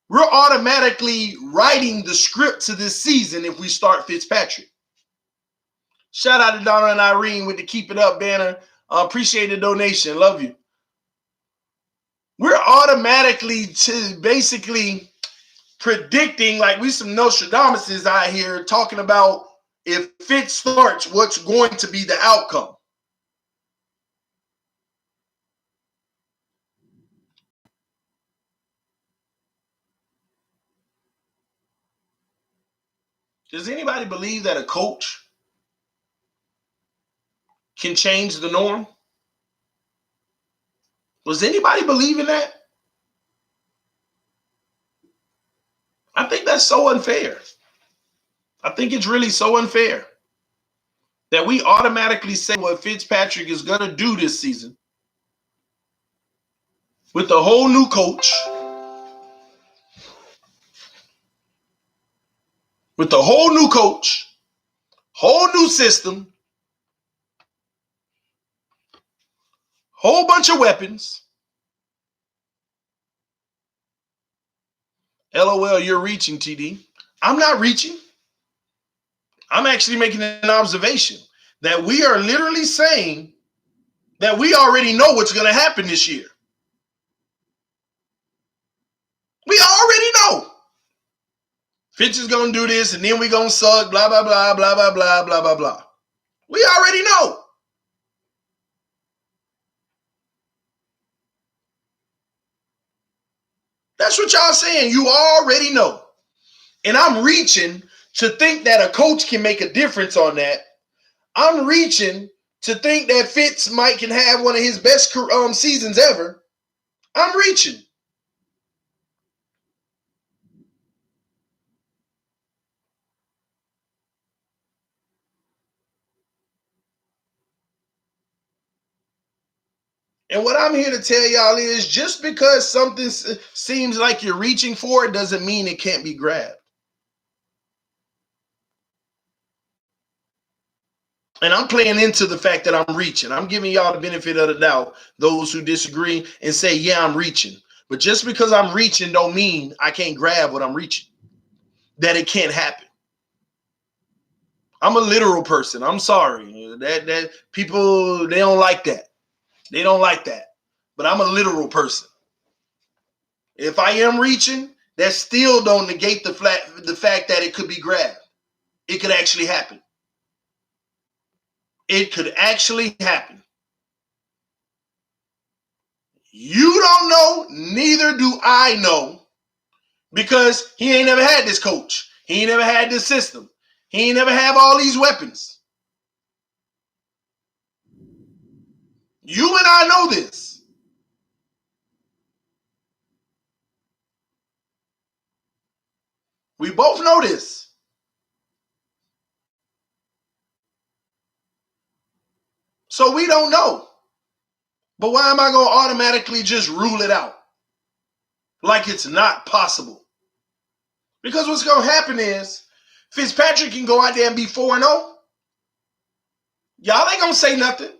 we're automatically writing the script to this season if we start Fitzpatrick. Shout out to Donna and Irene with the Keep It Up banner. Appreciate the donation. Love you. We're automatically basically predicting, like we some Nostradamuses out here talking about if Fitz starts, what's going to be the outcome. Does anybody believe that a coach can change the norm? Does anybody believe in that? I think that's so unfair. I think it's really so unfair that we automatically say what Fitzpatrick is going to do this season with a whole new coach, whole new system, whole bunch of weapons. LOL, you're reaching, TD. I'm not reaching. I'm actually making an observation that we are literally saying that we already know what's going to happen this year. We already know. Fitz is going to do this, and then we're going to suck, blah, blah, blah, blah, blah, blah, blah, blah, blah. We already know. That's what y'all saying. You already know. And I'm reaching to think that a coach can make a difference on that. I'm reaching to think that Fitz might can have one of his best seasons ever. I'm reaching. And what I'm here to tell y'all is just because something seems like you're reaching for it doesn't mean it can't be grabbed. And I'm playing into the fact that I'm reaching. I'm giving y'all the benefit of the doubt, those who disagree and say, yeah, I'm reaching. But just because I'm reaching don't mean I can't grab what I'm reaching, that it can't happen. I'm a literal person. I'm sorry. That people, they don't like that. They don't like that. But I'm a literal person. If I am reaching, that still don't negate the fact that it could be grabbed. It could actually happen. It could actually happen. You don't know, neither do I know, because he ain't never had this coach. He ain't never had this system. He ain't never have all these weapons. You and I know this. We both know this. So we don't know. But why am I going to automatically just rule it out? Like it's not possible. Because what's going to happen is Fitzpatrick can go out there and be 4-0. Y'all ain't going to say nothing.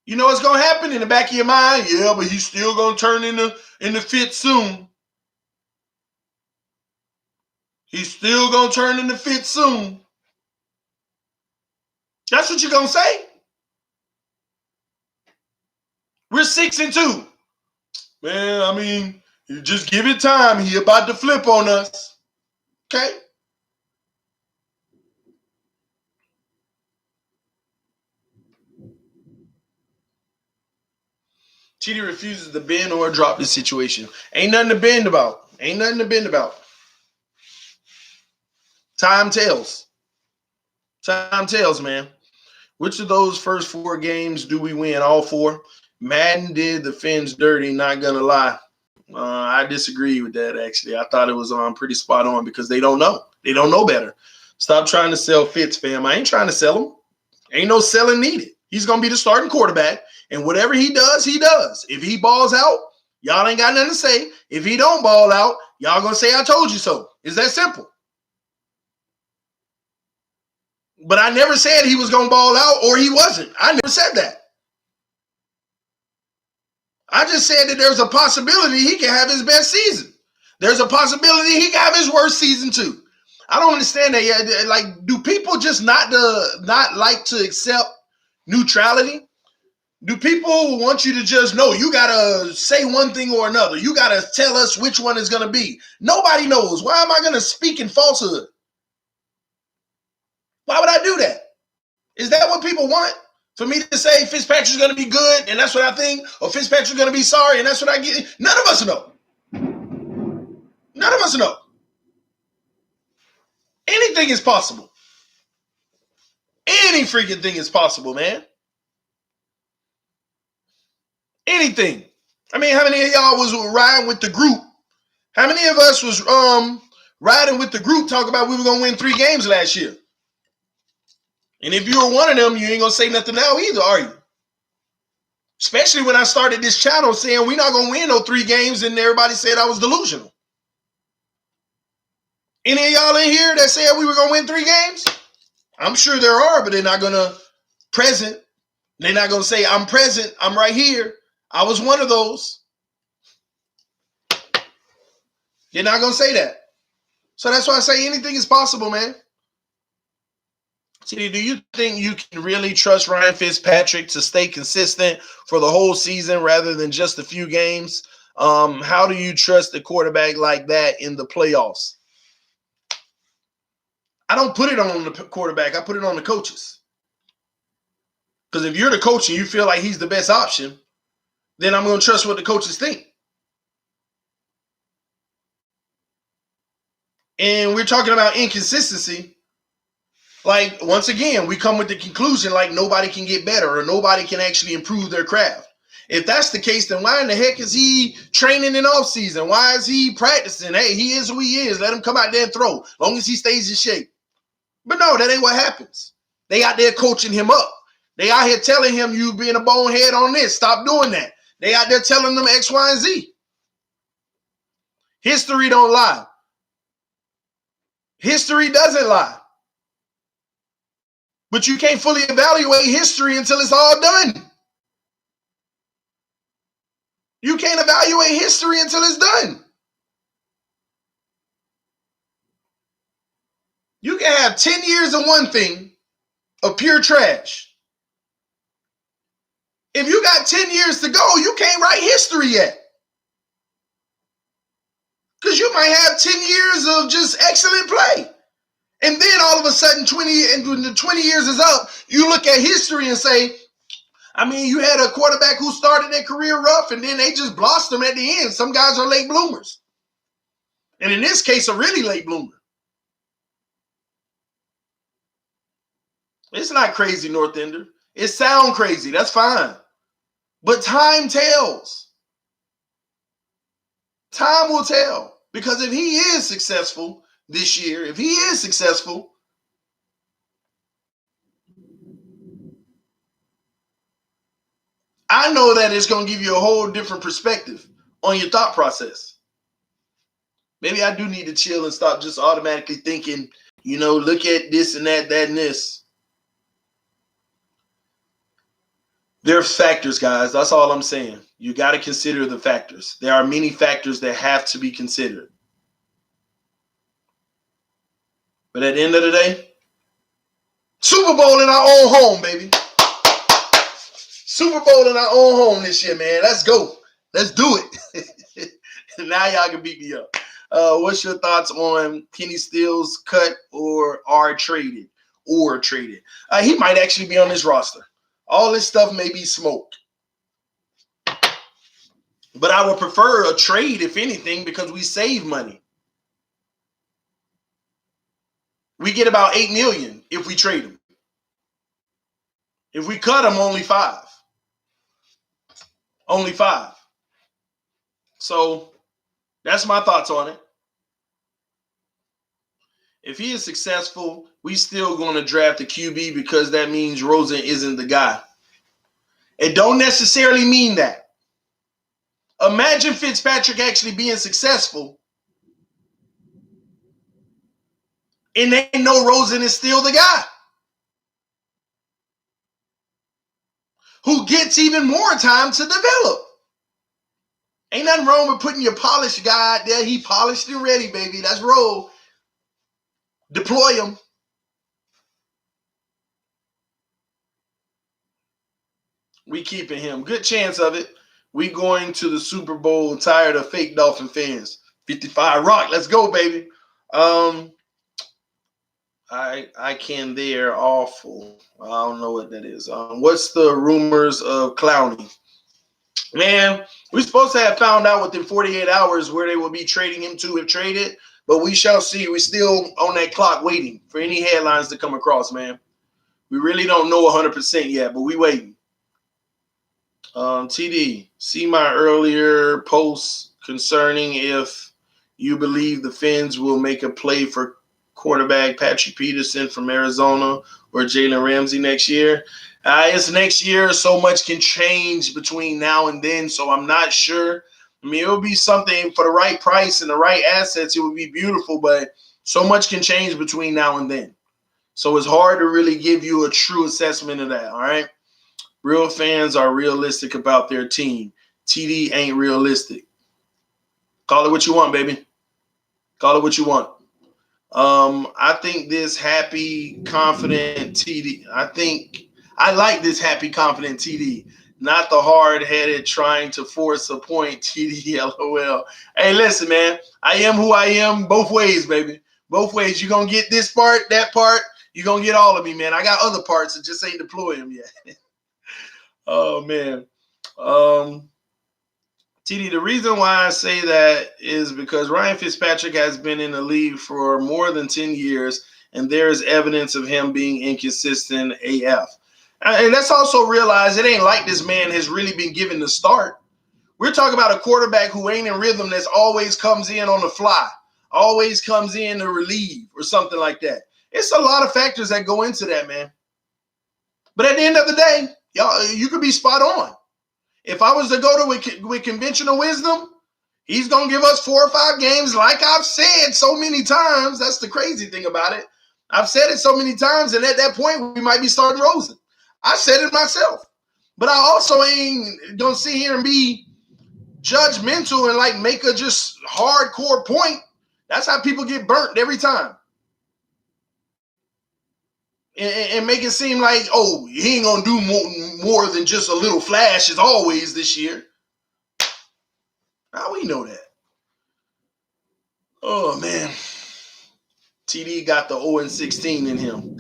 You know what's going to happen in the back of your mind? Yeah, but he's still going to turn into Fitz soon. He's still going to turn into Fitz soon. That's what you're going to say? We're 6-2. Man, I mean, you just give it time. He about to flip on us. Okay? TD refuses to bend or drop this situation. Ain't nothing to bend about. Ain't nothing to bend about. Time tells. Time tells, man. Which of those first 4 games do we win? All 4? Madden did the Finns dirty, not gonna lie. I disagree with that, actually. I thought it was pretty spot on because they don't know. They don't know better. Stop trying to sell Fitz, fam. I ain't trying to sell him. Ain't no selling needed. He's going to be the starting quarterback, and whatever he does, he does. If he balls out, y'all ain't got nothing to say. If he don't ball out, y'all going to say, I told you so. It's that simple. But I never said he was going to ball out or he wasn't. I never said that. I just said that there's a possibility he can have his best season. There's a possibility he can have his worst season too. I don't understand that yet. Like, do people just not like to accept neutrality? Do people want you to just know you got to say one thing or another? You got to tell us which one is going to be. Nobody knows. Why am I going to speak in falsehood? Why would I do that? Is that what people want? For me to say Fitzpatrick's going to be good and that's what I think, or Fitzpatrick's going to be sorry and that's what I get? None of us know. None of us know. Anything is possible. Any freaking thing is possible, man. Anything. I mean, how many of y'all was riding with the group? How many of us was riding with the group talking about we were going to win 3 games last year? And if you were one of them, you ain't going to say nothing now either, are you? Especially when I started this channel saying we're not going to win no 3 games and everybody said I was delusional. Any of y'all in here that said we were going to win 3 games? I'm sure there are, but they're not going to present. They're not going to say, I'm present. I'm right here. I was one of those. They're not going to say that. So that's why I say anything is possible, man. See, do you think you can really trust Ryan Fitzpatrick to stay consistent for the whole season rather than just a few games? How do you trust a quarterback like that in the playoffs? I don't put it on the quarterback. I put it on the coaches. Because if you're the coach and you feel like he's the best option, then I'm going to trust what the coaches think. And we're talking about inconsistency. Like, once again, we come with the conclusion like nobody can get better or nobody can actually improve their craft. If that's the case, then why in the heck is he training in off season? Why is he practicing? Hey, he is who he is. Let him come out there and throw, as long as he stays in shape. But no, that ain't what happens. They out there coaching him up. They out here telling him you being a bonehead on this. Stop doing that. They out there telling them X, Y, and Z. History don't lie. History doesn't lie. But you can't fully evaluate history until it's all done. You can't evaluate history until it's done. You can have 10 years of one thing of pure trash. If you got 10 years to go, you can't write history yet. Because you might have 10 years of just excellent play. And then all of a sudden, 20 and when the 20 years is up, you look at history and say, I mean, you had a quarterback who started their career rough and then they just blossom at the end. Some guys are late bloomers. And in this case, a really late bloomer. It's not crazy, North Ender. It sounds crazy. That's fine. But time tells. Time will tell. Because if he is successful this year, if he is successful, I know that it's going to give you a whole different perspective on your thought process. Maybe I do need to chill and stop just automatically thinking, look at this and that, and this. There's factors, guys. That's all I'm saying. You got to consider the factors. There are many factors that have to be considered. But at the end of the day, Super Bowl in our own home, baby. Super Bowl in our own home this year, man. Let's go. Let's do it. Now y'all can beat me up. What's your thoughts on Kenny Stills cut or traded? He might actually be on this roster. All this stuff may be smoke. But I would prefer a trade, if anything, because we save money. We get about $8 million if we trade him. If we cut him, only 5. Only 5. So that's my thoughts on it. If he is successful, we still going to draft a QB because that means Rosen isn't the guy. It don't necessarily mean that. Imagine Fitzpatrick actually being successful and they know Rosen is still the guy who gets even more time to develop. Ain't nothing wrong with putting your polished guy out there. He polished and ready, baby. Let's roll. Deploy him. We keeping him. Good chance of it. We going to the Super Bowl. Tired of fake Dolphin fans. 55 Rock. Let's go, baby. I can. They're awful. I don't know what that is. What's the rumors of Clowney? Man, we're supposed to have found out within 48 hours where they will be trading him to if traded, but we shall see. We're still on that clock waiting for any headlines to come across, man. We really don't know 100% yet, but we waiting. TD, see my earlier post concerning if you believe the Fins will make a play for quarterback Patrick Peterson from Arizona or Jalen Ramsey next year. It's next year. So much can change between now and then, so I'm not sure. I mean, it would be something for the right price and the right assets. It would be beautiful, but so much can change between now and then. So it's hard to really give you a true assessment of that, all right? Real fans are realistic about their team. TD ain't realistic. Call it what you want, baby. Call it what you want. I think this happy, confident TD. I like this happy, confident TD. Not the hard-headed trying to force a point TD, LOL. Hey, listen, man. I am who I am both ways, baby. Both ways. You're going to get this part, that part. You're going to get all of me, man. I got other parts that just ain't deploy them yet. Oh, man. TD, the reason why I say that is because Ryan Fitzpatrick has been in the league for more than 10 years, and there is evidence of him being inconsistent AF. And let's also realize it ain't like this man has really been given the start. We're talking about a quarterback who ain't in rhythm that's always comes in on the fly, always comes in to relieve or something like that. It's a lot of factors that go into that, man. But at the end of the day, y'all, you could be spot on. If I was to go to with conventional wisdom, he's going to give us 4 or 5 games like I've said so many times. That's the crazy thing about it. I've said it so many times, and at that point, we might be starting Rosen. I said it myself. But I also ain't gonna sit here and be judgmental and like make a just hardcore point. That's how people get burnt every time. And make it seem like, oh, he ain't gonna do more than just a little flash as always this year. How we know that? Oh man. TD got the 0-16 in him.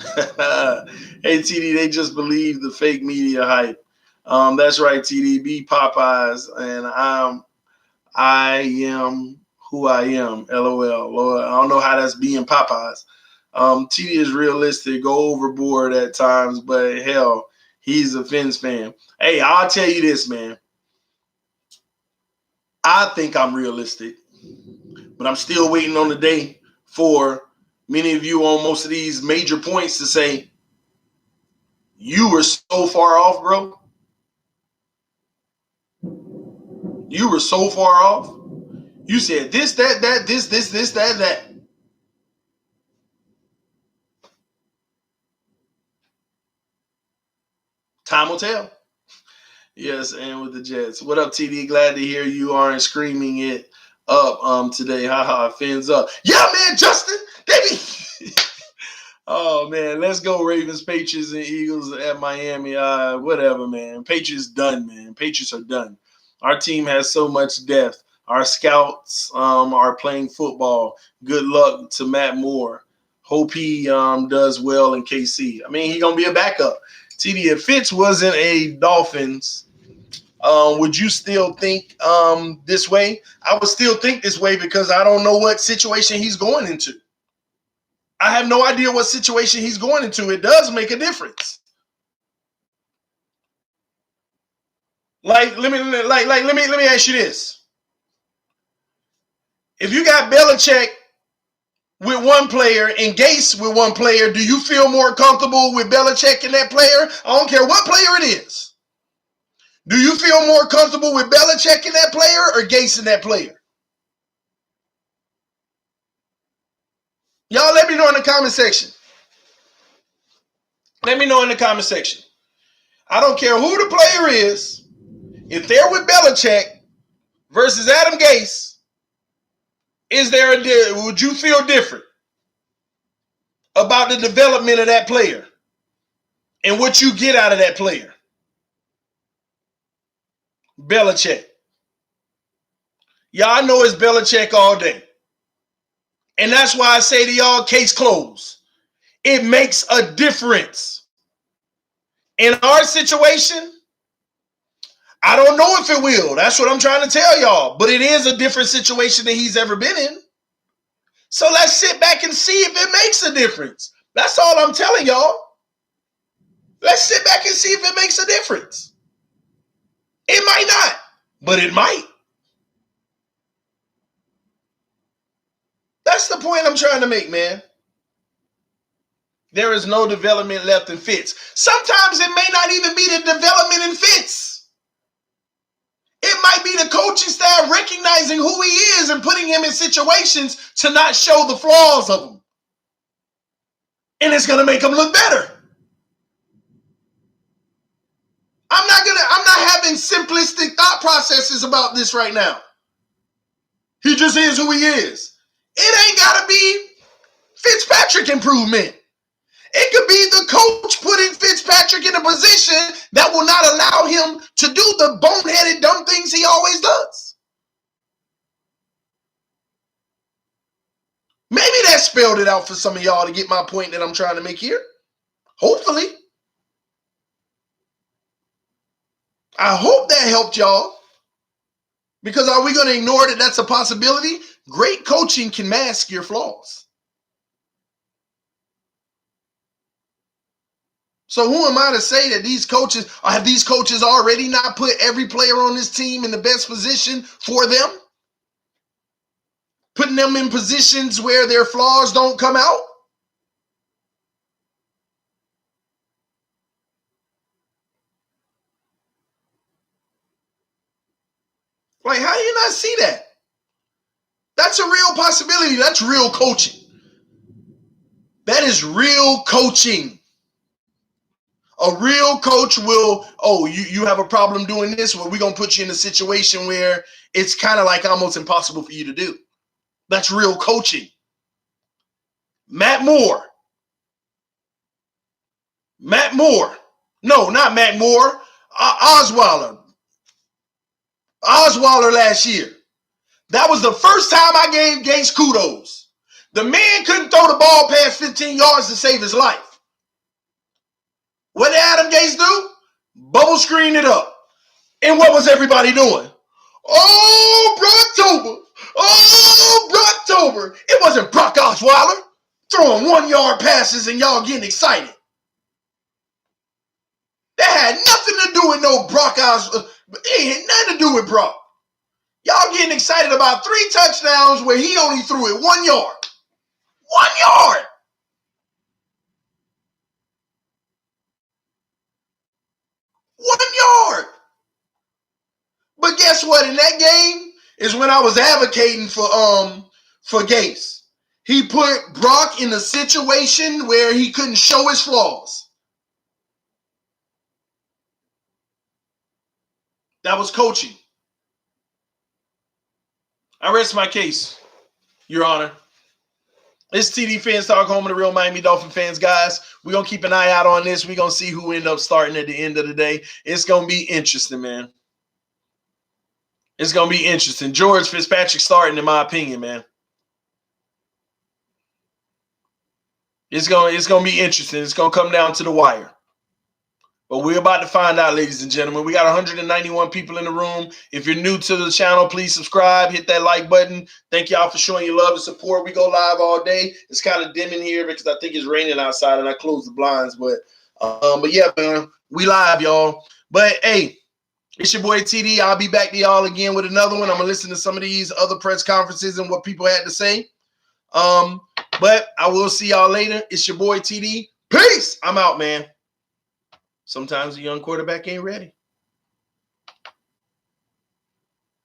Hey TD, they just believe the fake media hype. That's right, TD. Be Popeyes, and I am who I am. LOL. Lord, I don't know how that's being Popeyes. TD is realistic, go overboard at times, but hell, he's a Fins fan. Hey, I'll tell you this, man. I think I'm realistic, but I'm still waiting on the day for many of you on most of these major points to say, you were so far off, bro. You were so far off. You said this, that, this, that. Time will tell. Yes, and with the Jets. What up, TD? Glad to hear you aren't screaming it up today. Haha, fins up. Yeah, man, Justin. They be oh man, let's go Ravens, Patriots, and Eagles at Miami. Whatever, man. Patriots done, man. Patriots are done. Our team has so much depth. Our scouts are playing football. Good luck to Matt Moore. Hope he does well in KC. I mean, he's gonna be a backup. TD, if Fitz wasn't a Dolphins, would you still think this way? I would still think this way because I don't know what situation he's going into. I have no idea what situation he's going into. It does make a difference. Let me ask you this. If you got Belichick with one player and Gase with one player, do you feel more comfortable with Belichick and that player? I don't care what player it is. Do you feel more comfortable with Belichick and that player or Gase and that player? Y'all let me know in the comment section. Let me know in the comment section. I don't care who the player is. If they're with Belichick versus Adam Gase, would you feel different about the development of that player and what you get out of that player? Belichick. Y'all know it's Belichick all day. And that's why I say to y'all, case closed. It makes a difference. In our situation, I don't know if it will. That's what I'm trying to tell y'all. But it is a different situation than he's ever been in. So let's sit back and see if it makes a difference. That's all I'm telling y'all. Let's sit back and see if it makes a difference. It might not, but it might. That's the point I'm trying to make, man. There is no development left in Fitz. Sometimes it may not even be the development in Fitz. It might be the coaching staff recognizing who he is and putting him in situations to not show the flaws of him. And it's going to make him look better. I'm not having simplistic thought processes about this right now. He just is who he is. It ain't got to be Fitzpatrick improvement. It could be the coach putting Fitzpatrick in a position that will not allow him to do the boneheaded, dumb things he always does. Maybe that spelled it out for some of y'all to get my point that I'm trying to make here. Hopefully. I hope that helped y'all. Because are we going to ignore that that's a possibility? Great coaching can mask your flaws. So who am I to say that have these coaches already not put every player on this team in the best position for them? Putting them in positions where their flaws don't come out? Like, how do you not see that? That's a real possibility. That's real coaching. That is real coaching. A real coach will, oh, you have a problem doing this? Well, we're going to put you in a situation where it's kind of like almost impossible for you to do. That's real coaching. Matt Moore. No, not Matt Moore. Osweiler. Osweiler last year. That was the first time I gave Gates kudos. The man couldn't throw the ball past 15 yards to save his life. What did Adam Gates do? Bubble screen it up. And what was everybody doing? Oh, Brocktober. Oh, Brocktober. It wasn't Brock Osweiler throwing 1-yard passes and y'all getting excited. That had nothing to do with no Brock Osweiler. It had nothing to do with Brock. Y'all getting excited about 3 touchdowns where he only threw it 1 yard. 1 yard. 1 yard. But guess what? In that game is when I was advocating for Gates. He put Brock in a situation where he couldn't show his flaws. That was coaching. I rest my case, Your Honor. It's TD Fans Talk, home of the real Miami Dolphin fans, guys. We're going to keep an eye out on this. We're going to see who end up starting at the end of the day. It's going to be interesting, man. It's going to be interesting. George Fitzpatrick starting, in my opinion, man. It's going to be interesting. It's going to come down to the wire. But we're about to find out, ladies and gentlemen. We got 191 people in the room. If you're new to the channel, please subscribe. Hit that like button. Thank y'all for showing your love and support. We go live all day. It's kind of dim in here because I think it's raining outside and I closed the blinds. But yeah, man, we live, y'all. But, hey, it's your boy TD. I'll be back to y'all again with another one. I'm going to listen to some of these other press conferences and what people had to say. But I will see y'all later. It's your boy TD. Peace. I'm out, man. Sometimes a young quarterback ain't ready.